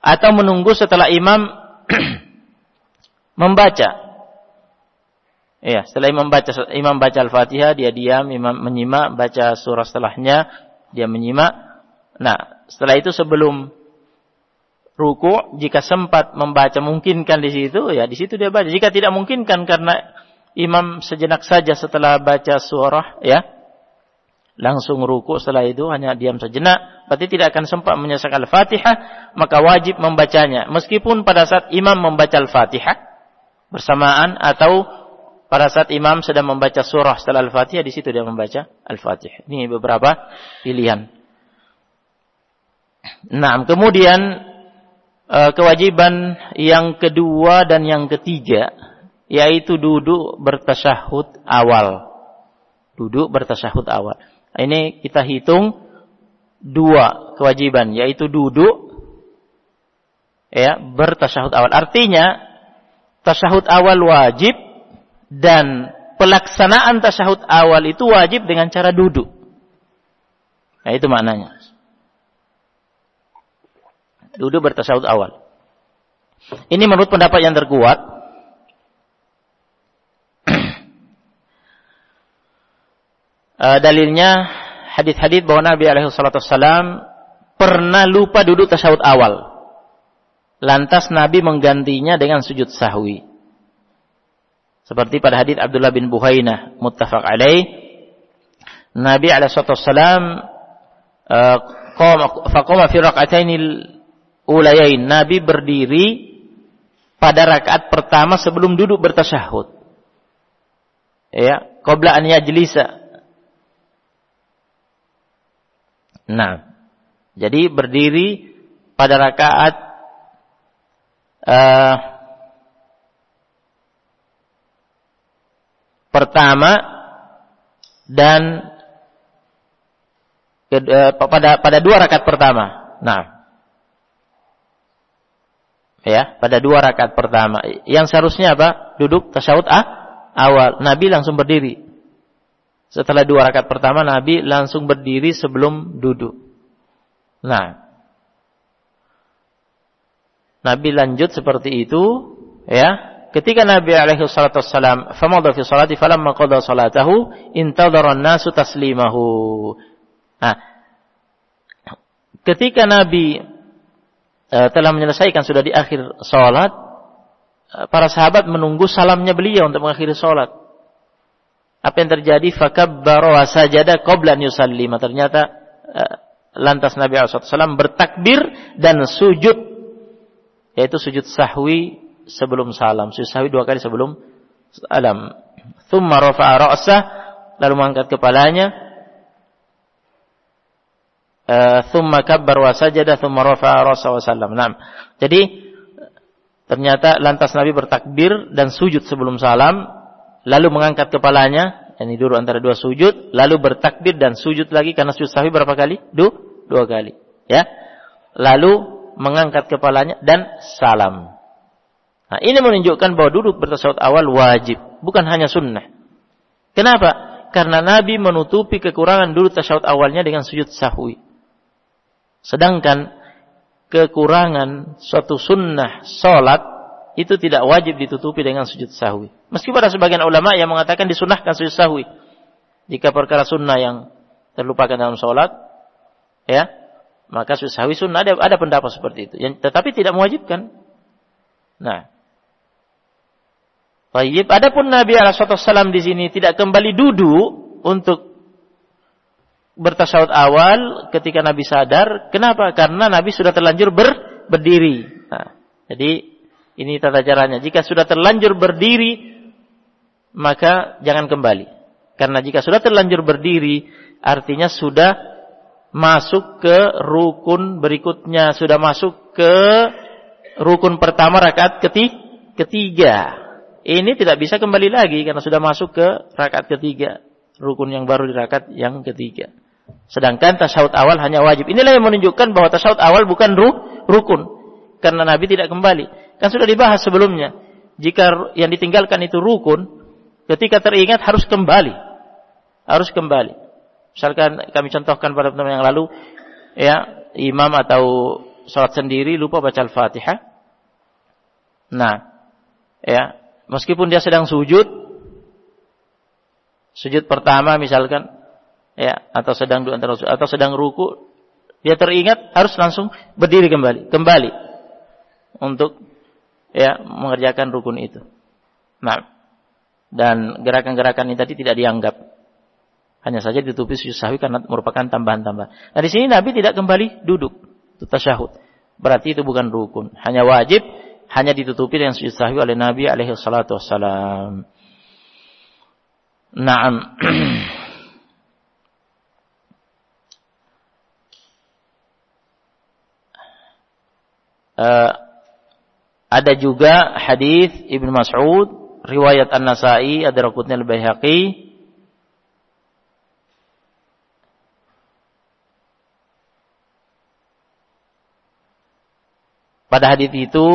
Atau menunggu setelah imam membaca. Ya, setelah imam baca Al-Fatihah, dia diam, imam menyimak, baca surah setelahnya, dia menyimak. Nah, setelah itu sebelum ruku', jika sempat membaca mungkinkan di situ, ya di situ dia baca. Jika tidak mungkinkan karena imam sejenak saja setelah baca surah, ya langsung ruku', setelah itu hanya diam sejenak, berarti tidak akan sempat menyelesaikan Al-Fatihah, maka wajib membacanya. Meskipun pada saat imam membaca Al-Fatihah bersamaan, atau pada saat imam sedang membaca surah setelah Al-Fatihah, di situ dia membaca Al-Fatihah. Ini beberapa pilihan. Nah, kemudian kewajiban yang kedua dan yang ketiga, yaitu duduk bertasyahud awal. Duduk bertasyahud awal. Ini kita hitung dua kewajiban, yaitu duduk, ya, bertasyahud awal. Artinya tasyahud awal wajib, dan pelaksanaan tasyahud awal itu wajib dengan cara duduk. Nah, itu maknanya. Duduk bertasyahud awal. Ini menurut pendapat yang terkuat. Dalilnya hadis-hadis bahwa Nabi alaihi salatu wassalam pernah lupa duduk tasyahud awal. Lantas Nabi menggantinya dengan sujud sahwi. Seperti pada hadis Abdullah bin Buhainah muttafaq alaih, Nabi alaihi salatu wassalam faqama fi rak'atainil ulayain. Nabi berdiri pada rakaat pertama sebelum duduk bertasyahud. Ya, qabla an yajlisa. Nah, jadi berdiri pada rakaat pertama dan pada dua rakaat pertama. Nah, ya, pada dua rakaat pertama. Yang seharusnya apa? Duduk tasyahud awal. Nabi langsung berdiri. Setelah dua rakaat pertama, Nabi langsung berdiri sebelum duduk. Nah, Nabi lanjut seperti itu, ya. Ketika Nabi alaihi salatu wassalam famadha fi salati falamma qada salatahu intadhara an-nasu taslimahu. Nah, ketika Nabi telah menyelesaikan, sudah di akhir salat, para sahabat menunggu salamnya beliau untuk mengakhiri salat. Apa yang terjadi? Fakabbara wa sajada qabla an yusallima. Ternyata lantas Nabi sallallahu alaihi wasallam bertakbir dan sujud, yaitu sujud sahwi sebelum salam. Sujud sahwi dua kali sebelum salam. Tsumma rafa'a ra'sah, lalu mengangkat kepalanya. Tsumma kabbara wa sajada tsumma rafa'a ra'sahu wa sallam. Nah, jadi ternyata lantas Nabi bertakbir dan sujud sebelum salam, lalu mengangkat kepalanya, ini duduk antara dua sujud, lalu bertakbir dan sujud lagi, karena sujud sahwi berapa kali? Dua kali, ya. Lalu mengangkat kepalanya dan salam. Nah, ini menunjukkan bahwa duduk bertasyahud awal wajib, bukan hanya sunnah. Kenapa? Karena Nabi menutupi kekurangan duduk tasyahud awalnya dengan sujud sahwi. Sedangkan kekurangan suatu sunnah salat itu tidak wajib ditutupi dengan sujud sahwi. Meskipun ada sebagian ulama yang mengatakan disunahkan sujud sahwi jika perkara sunnah yang terlupakan dalam sholat, ya, maka sujud sahwi sunnah. Ada pendapat seperti itu, tetapi tidak mewajibkan. Nah, baik. Adapun Nabi alaihi wasallam di sini tidak kembali duduk untuk bertasyahud awal ketika Nabi sadar. Kenapa? Karena Nabi sudah terlanjur berdiri. Nah, jadi ini tata caranya. Jika sudah terlanjur berdiri, maka jangan kembali. Karena jika sudah terlanjur berdiri, artinya sudah masuk ke rukun berikutnya. Sudah masuk ke rukun pertama rakaat ketiga. Ini tidak bisa kembali lagi karena sudah masuk ke rakaat ketiga. Rukun yang baru di rakaat yang ketiga. Sedangkan tasyahud awal hanya wajib. Inilah yang menunjukkan bahwa tasyahud awal bukan rukun. Karena Nabi tidak kembali. Kan sudah dibahas sebelumnya. Jika yang ditinggalkan itu rukun, ketika teringat harus kembali. Harus kembali. Misalkan kami contohkan pada pertemuan yang lalu, ya, imam atau salat sendiri lupa baca Al-Fatihah. Nah, ya, meskipun dia sedang sujud pertama misalkan, ya, atau sedang ruku, Dia teringat harus langsung berdiri kembali untuk mengerjakan rukun itu. Nah, dan gerakan-gerakan ini tadi tidak dianggap, hanya saja ditutupi sujud sahwi karena merupakan tambahan-tambahan. Nah, di sini Nabi tidak kembali duduk, itu tasyahud. Berarti itu bukan rukun, hanya wajib, hanya ditutupi dengan sujud sahwi oleh Nabi alaihi salatu wassalam. Naam. Ada juga hadis Ibnu Mas'ud, riwayat An-Nasa'i, Ad-Darqutni, Al-Baihaqi. Pada hadis itu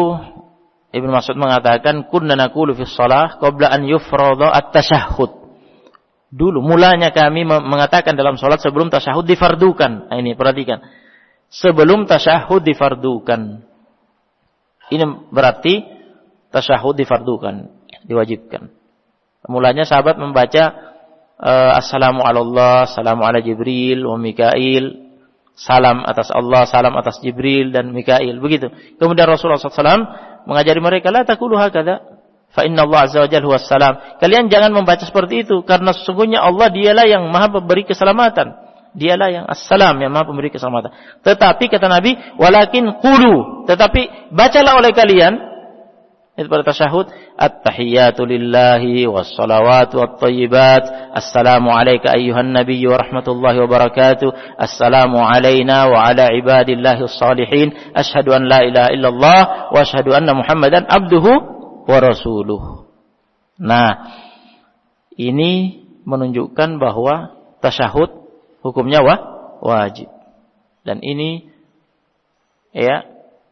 Ibnu Mas'ud mengatakan, kunna naqulu fi shalah qabla an yufrada at-tasyahhud. Dulu mulanya kami mengatakan dalam salat sebelum tasyahud difardukan. Nah, ini perhatikan. Sebelum tasyahud difardukan. Ini berarti tasyahud difardukan, diwajibkan. Mulanya sahabat membaca assalamu ala Allah, salamu ala Jibril wa Mikail, salam atas Allah, salam atas Jibril dan Mikail, begitu. Kemudian Rasulullah SAW mengajari mereka, la taqulu hakadha, fa inna Allah azza wa jalla huwas salam. Kalian jangan membaca seperti itu, karena sesungguhnya Allah dialah yang maha memberi keselamatan. Dialah yang assalam, yang maha pemberi keselamatan. Tetapi kata Nabi, walakin qulu, tetapi bacalah oleh kalian, itu pada tasyahud, at-tahiyyatu lillahi was-salawatu wat-thayyibat, assalamu alayka ayyuhan nabiyyu wa rahmatullahi wa barakatuh, assalamu alayna wa ala ibadillahi as-salihin, asyhadu an la ilaha illallah wa asyhadu anna Muhammadan abduhu wa rasuluh. Nah, ini menunjukkan bahwa tasyahud hukumnya wajib. Dan ini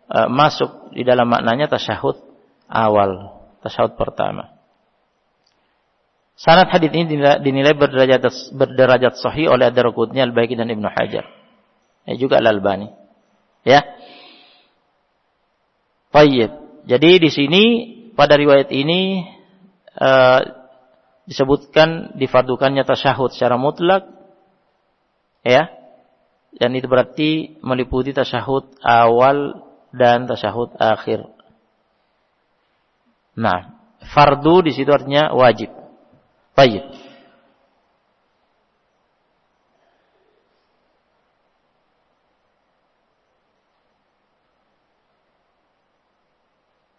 masuk di dalam maknanya tasyahud awal, tasyahud pertama. Sanad hadits ini dinilai berderajat sahih oleh Ad-Darqutni, Al-Baihaqi dan Ibnu Hajar. Juga Al-Albani. Ya. Baik. Jadi di sini pada riwayat ini disebutkan difardukannya tasyahud secara mutlak. Ya, dan itu berarti meliputi tasyahud awal dan tasyahud akhir. Nah, fardu di situ artinya wajib. Baik.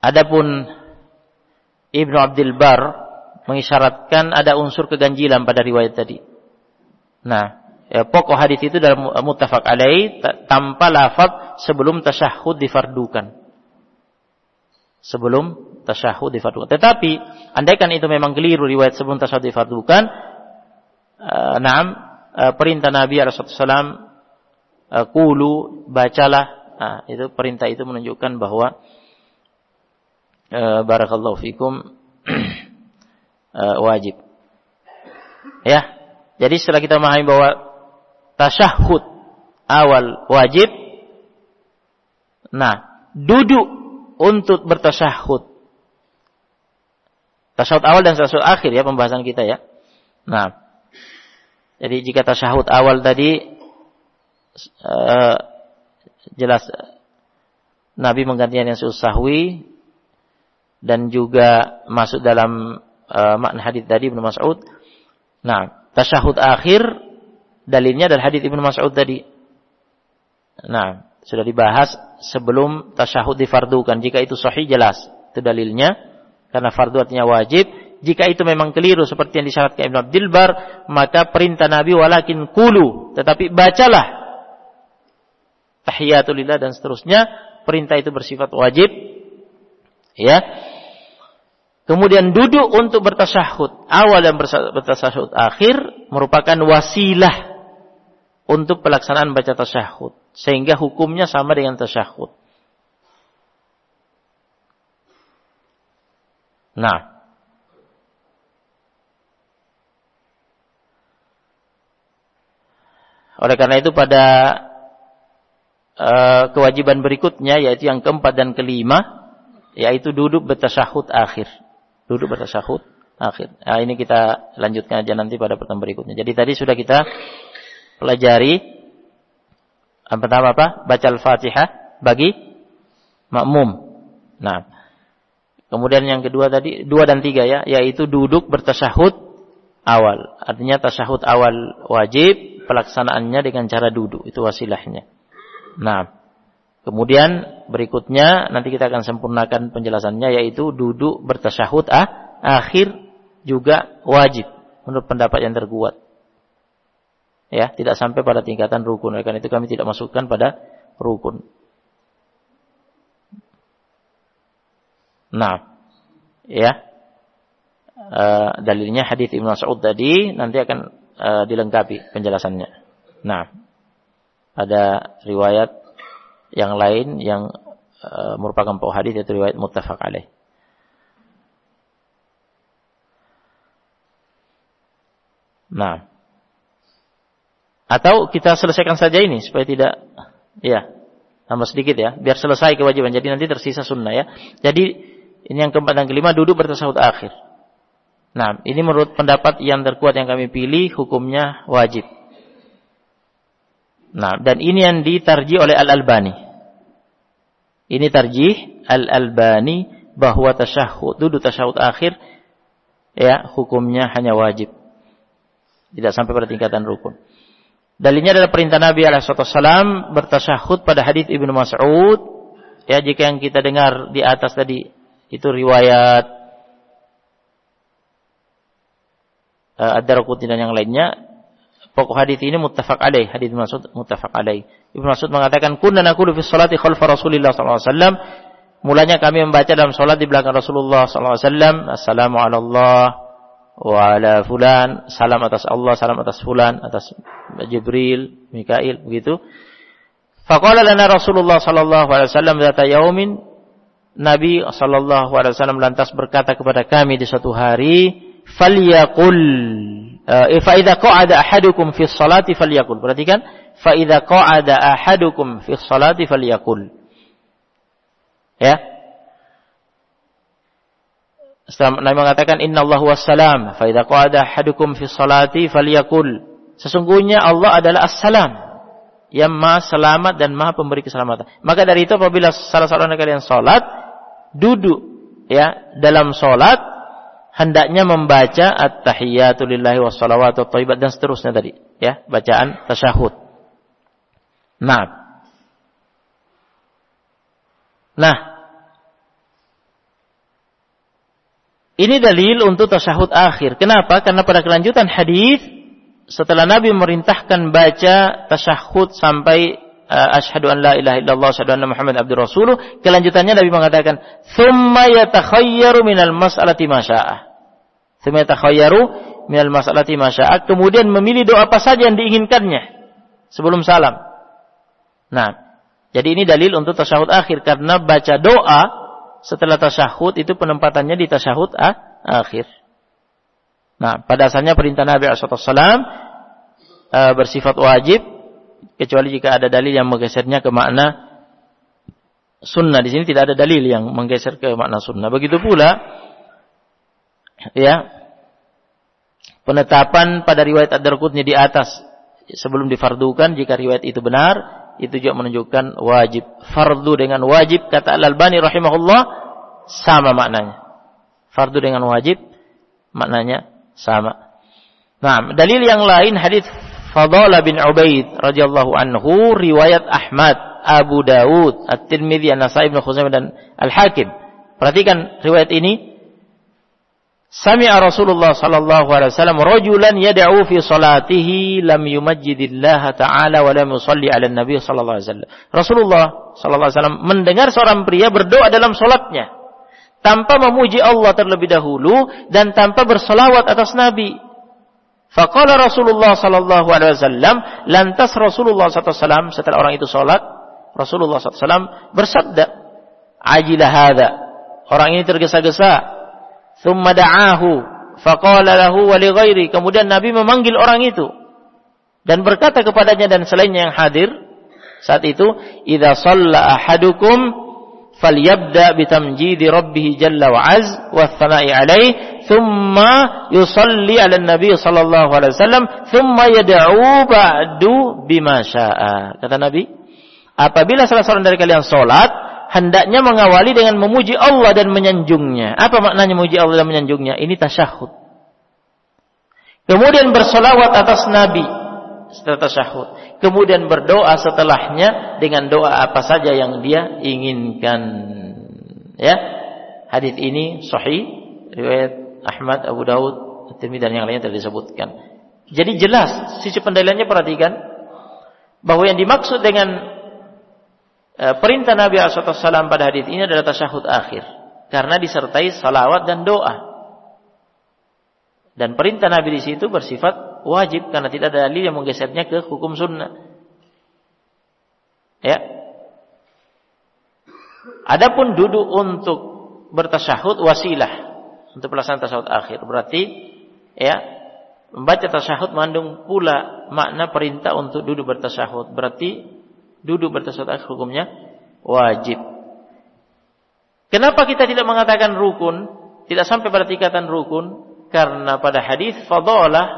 Adapun Ibnu Abdul Bar mengisyaratkan ada unsur keganjilan pada riwayat tadi. Nah, pokok hadis itu dalam muttafaq alaih tanpa lafaz sebelum tasyahud difardukan. Sebelum tasyahud difardukan. Tetapi andaikan itu memang keliru riwayat sebelum tasyahud difardukan, perintah Nabi SAW, qulu, bacalah. Nah, itu perintah itu menunjukkan bahwa barakallahu fikum wajib. Ya. Jadi setelah kita memahami bahwa tasyahud awal wajib, nah, duduk untuk bertasyahud. Tasyahud awal dan tasyahud akhir ya pembahasan kita ya. Nah, jadi jika tasyahud awal tadi jelas Nabi menggantikan yang sujud sahwi dan juga masuk dalam makna hadis tadi Ibnu Mas'ud. Nah, tasyahud akhir dalilnya dari hadis Ibnu Mas'ud tadi. Nah, sudah dibahas sebelum tasyahud difardukan. Jika itu sahih jelas, itu dalilnya karena fardu artinya wajib. Jika itu memang keliru seperti yang disyaratkan Ibnu Abdul Bar, maka perintah Nabi walakin qulu, tetapi bacalah tahiyatulillah dan seterusnya, perintah itu bersifat wajib. Ya. Kemudian duduk untuk bertasyahud awal dan bertasyahud akhir merupakan wasilah untuk pelaksanaan baca tasyahud, sehingga hukumnya sama dengan tasyahud. Nah, oleh karena itu pada kewajiban berikutnya, yaitu yang keempat dan kelima, yaitu duduk bertasyahud akhir. Duduk bertasyahud akhir. Nah, ini kita lanjutkan aja nanti pada pertemuan berikutnya. Jadi tadi sudah kita pelajari Pertama apa? Baca Al-Fatihah bagi makmum. Nah, kemudian yang kedua tadi 2 dan 3 ya, yaitu duduk bertasyahud awal. Artinya tasyahud awal wajib, pelaksanaannya dengan cara duduk, itu wasilahnya. Nah, kemudian berikutnya nanti kita akan sempurnakan penjelasannya, yaitu duduk bertasyahud akhir juga wajib menurut pendapat yang terkuat. Ya, tidak sampai pada tingkatan rukun. Karena itu kami tidak masukkan pada rukun. Nah, ya, dalilnya hadis Ibnu Mas'ud tadi, nanti akan dilengkapi penjelasannya. Nah, ada riwayat yang lain yang merupakan pokok hadis, yaitu riwayat muttafaq alaih. Nah, atau kita selesaikan saja ini supaya tidak, ya, tambah sedikit ya, biar selesai kewajiban. Jadi nanti tersisa sunnah ya. Jadi ini yang keempat dan kelima, duduk bertasyahud akhir. Nah, ini menurut pendapat yang terkuat yang kami pilih, hukumnya wajib. Nah, dan ini yang ditarjih oleh Al-Albani. Ini tarjih Al-Albani bahwa duduk tasyahud akhir ya, hukumnya hanya wajib. Tidak sampai pada tingkatan rukun. Dalilnya adalah perintah Nabi SAW bertasyahud pada hadis Ibnu Mas'ud. Ya, jika yang kita dengar di atas tadi itu riwayat Ad-Darqutni dan yang lainnya, pokok hadis ini muttafaq alaih, hadis Ibnu Mas'ud muttafaq alaih. Ibnu Mas'ud mengatakan, "Kunna naqulu fi sholati khalfa Rasulillah sallallahu alaihi wasallam." Mulanya kami membaca dalam salat di belakang Rasulullah sallallahu alaihi wasallam, "Assalamu ala Allah wa ala fulan," salam atas Allah, salam atas fulan, atas Jibril, Mikail, begitu. Faqala lana Rasulullah sallallahu alaihi wasallam dzata yaumin, Nabi sallallahu alaihi wasallam lantas berkata kepada kami di suatu hari, "Falyaqul fa idza qa'ada ahadukum fi sholati falyaqul." Perhatikan, fa idza qa'ada ahadukum fi sholati falyaqul. Ya. Nabi mengatakan, "Innallahu wassalam, fa idza qa'ada ahadukum fi sholati falyaqul." Sesungguhnya Allah adalah as-salam, yang Maha selamat dan Maha pemberi keselamatan. Maka dari itu apabila salah seorang dari kalian salat, duduk ya dalam salat, hendaknya membaca at-tahiyatu lillahi wassalawatu thayyibat dan seterusnya tadi, ya, bacaan tasyahud. Nah, ini dalil untuk tasyahud akhir. Kenapa? Karena pada kelanjutan hadis, setelah Nabi memerintahkan baca tasyahud sampai asyhadu an la ilaha illallah asyhadu anna Muhammad abdur rasuluh, kelanjutannya Nabi mengatakan, "Tsumma yatakhayyaru minal mas'alati ma syaa." Tsumma yatakhayyaru minal mas'alati ma syaa, kemudian memilih doa apa saja yang diinginkannya sebelum salam. Nah, jadi ini dalil untuk tasyahud akhir, karena baca doa setelah tasyahud itu penempatannya di tasyahud akhir. Nah, pada asalnya perintah Nabi SAW bersifat wajib, kecuali jika ada dalil yang menggesernya ke makna sunnah. Di sini tidak ada dalil yang menggeser ke makna sunnah. Begitu pula, ya, penetapan pada riwayat Ad-Darqutni di atas sebelum difardukan, jika riwayat itu benar, itu juga menunjukkan wajib. Fardu dengan wajib, kata Al-Albani rahimahullah, sama maknanya. Fardu dengan wajib maknanya sama. Nah, dalil yang lain hadis Fadalah bin Ubaid radhiyallahu anhu, riwayat Ahmad, Abu Dawud, At-Tirmidzi, An-Nasa'i, Ibnu Khuzaimah dan Al-Hakim. Perhatikan riwayat ini. Sami'a Rasulullah sallallahu alaihi wasallam rajulan yad'u fi salatihi lam yumajjidillaha ta'ala wa lam yusalli 'ala an-nabi sallallahu alaihi wasallam. Rasulullah sallallahu alaihi wasallam mendengar seorang pria berdoa dalam salatnya tanpa memuji Allah terlebih dahulu dan tanpa berselawat atas Nabi. Faqala Rasulullah sallallahu alaihi wasallam, lantas Rasulullah sallallahu alaihi wasallam setelah orang itu salat, Rasulullah sallallahu alaihi wasallam bersabda, "Ajila hadza." Orang ini tergesa-gesa. Thumma da'ahu faqala lahu wa li ghairi. Kemudian Nabi memanggil orang itu dan berkata kepadanya dan selainnya yang hadir saat itu, "Idza shalla ahadukum falyabda bitamjidi rabbih jalla wa az wa tsana'i alaihi thumma yusalli 'ala nabi sallallahu alaihi wasallam thumma yad'u ba'du bima syaa. Kata Nabi, apabila salah seorang dari kalian salat, hendaknya mengawali dengan memuji Allah dan menyanjungnya. Apa maknanya memuji Allah dan menyanjungnya? Ini tasyahud. Kemudian bersolawat atas Nabi setelah tasyahud. Kemudian berdoa setelahnya dengan doa apa saja yang dia inginkan. Ya, hadis ini sahih, riwayat Ahmad, Abu Daud, Tirmidzi dan yang lainnya telah disebutkan. Jadi jelas sisi pendalilannya, perhatikan bahwa yang dimaksud dengan perintah Nabi SAW pada hadis ini adalah tasyahud akhir, karena disertai salawat dan doa. Dan perintah Nabi di situ bersifat wajib karena tidak ada dalil yang menggesernya ke hukum sunnah. Ya. Adapun duduk untuk bertasyahud wasilah untuk pelaksanaan tasyahud akhir. Berarti ya, membaca tasyahud mengandung pula makna perintah untuk duduk bertasyahud. Berarti duduk bertasyahud akhir hukumnya wajib. Kenapa kita tidak mengatakan rukun, tidak sampai pada tingkatan rukun? Karena pada hadis Fadalah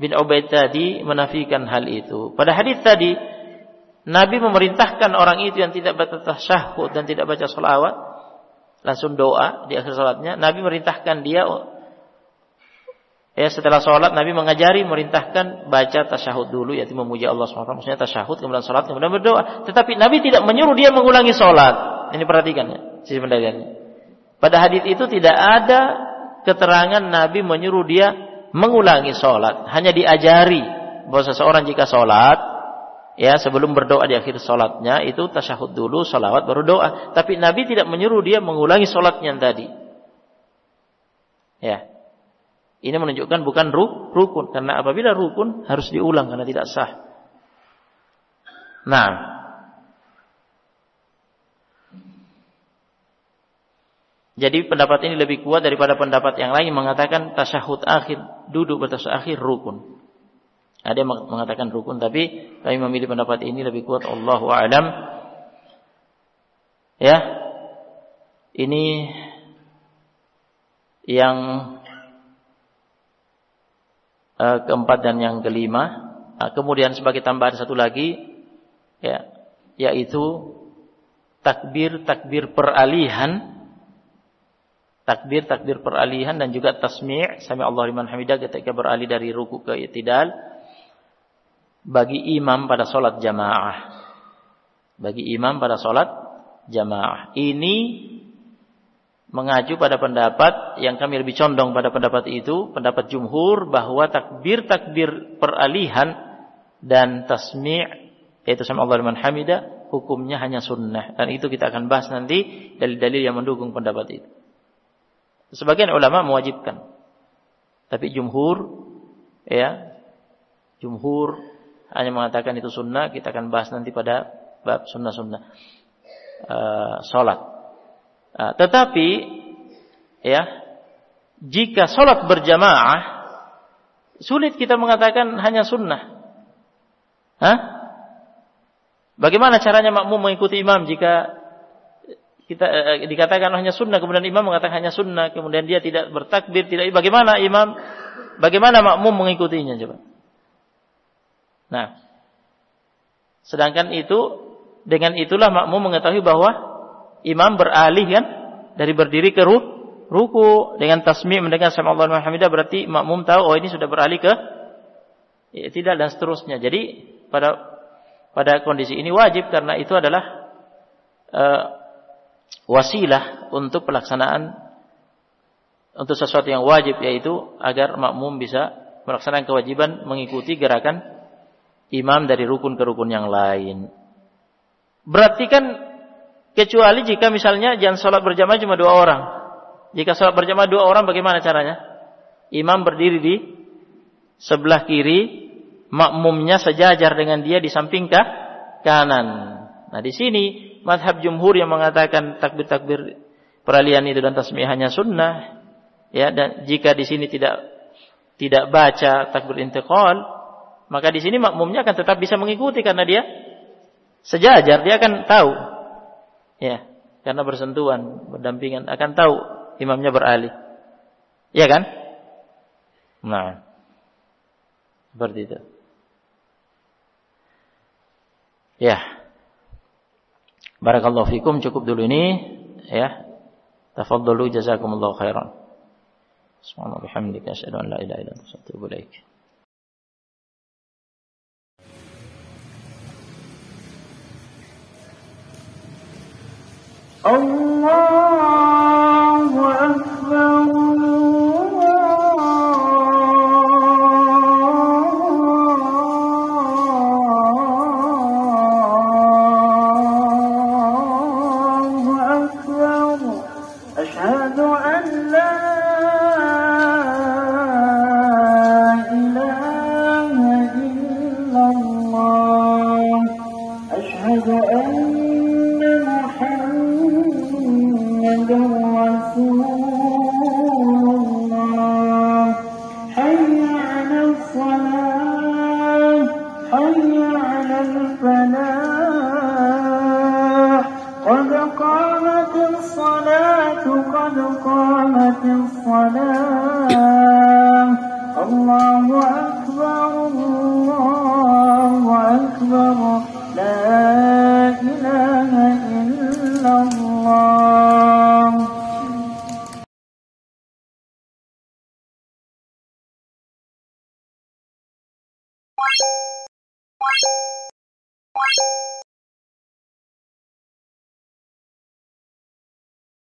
bin Ubaid tadi menafikan hal itu. Pada hadis tadi Nabi memerintahkan orang itu yang tidak baca tasyahud dan tidak baca sholawat, langsung doa di akhir salatnya. Nabi merintahkan dia, setelah sholat Nabi merintahkan baca tasyahud dulu, yaitu memuji Allah SWT. Maksudnya tasyahud, kemudian sholat, kemudian berdoa. Tetapi Nabi tidak menyuruh dia mengulangi sholat. Ini perhatikan ya, sisi pendalilannya. Pada hadis itu tidak ada keterangan Nabi menyuruh dia mengulangi sholat. Hanya diajari bahwa seseorang jika sholat, ya sebelum berdoa di akhir sholatnya itu tasyahud dulu, sholawat baru doa. Tapi Nabi tidak menyuruh dia mengulangi sholatnya tadi. Ya, ini menunjukkan bukan rukun, karena apabila rukun harus diulang karena tidak sah. Nah, jadi pendapat ini lebih kuat daripada pendapat yang lain mengatakan tasyahud akhir, duduk bertasyahud akhir rukun. Ada yang mengatakan rukun, tapi kami memilih pendapat ini lebih kuat. Allahu a'lam. Ya, ini yang keempat dan yang kelima. Kemudian sebagai tambahan satu lagi, ya, yaitu takbir peralihan. Takbir peralihan dan juga tasmi' sami Allahu liman hamidah ketika beralih dari ruku ke i'tidal bagi imam pada salat jamaah. Bagi imam pada salat jamaah. Ini mengacu pada pendapat yang kami lebih condong pada pendapat itu, pendapat jumhur, bahwa takbir peralihan dan tasmi' yaitu sami Allahu liman hamidah hukumnya hanya sunnah, dan itu kita akan bahas nanti dalil-dalil yang mendukung pendapat itu. Sebagian ulama mewajibkan, tapi jumhur hanya mengatakan itu sunnah. Kita akan bahas nanti pada bab sunnah-sunnah salat. Tetapi ya, jika salat berjamaah sulit kita mengatakan hanya sunnah. Bagaimana caranya makmum mengikuti imam jika kita dikatakan hanya sunnah, kemudian imam mengatakan hanya sunnah, kemudian dia tidak bertakbir, tidak, bagaimana makmum mengikutinya coba? Nah, sedangkan itu, dengan itulah makmum mengetahui bahwa imam beralih kan dari berdiri ke ruku dengan tasmi' mendengar sami Allahu liman hamidah, berarti makmum tahu ini sudah beralih ke i'tidal dan seterusnya. Jadi pada kondisi ini wajib, karena itu adalah wasilah untuk pelaksanaan untuk sesuatu yang wajib, yaitu agar makmum bisa melaksanakan kewajiban mengikuti gerakan imam dari rukun ke rukun yang lain. Berarti kan kecuali jika misalnya jangan salat berjamaah cuma 2 orang. Jika salat berjamaah 2 orang bagaimana caranya? Imam berdiri di sebelah kiri, makmumnya sejajar dengan dia di samping kanan. Nah, di sini mazhab jumhur yang mengatakan takbir peralihan itu dan tasmi' hanya sunnah, ya, dan jika di sini tidak baca takbir intiqal, maka di sini makmumnya akan tetap bisa mengikuti karena dia sejajar, dia akan tahu. Ya. karena bersentuhan, berdampingan, akan tahu imamnya beralih. Iya kan? Nah, seperti itu. Ya. Barakallahu fikum, cukup dulu ini ya. Tafadhalu jazakumullahu khairan. Subhanallah bihamdika asyhadu an la ilaha illa anta astaghfiruka wa atubu ilaik. Allahu akbar. قد قامت الصلاة الله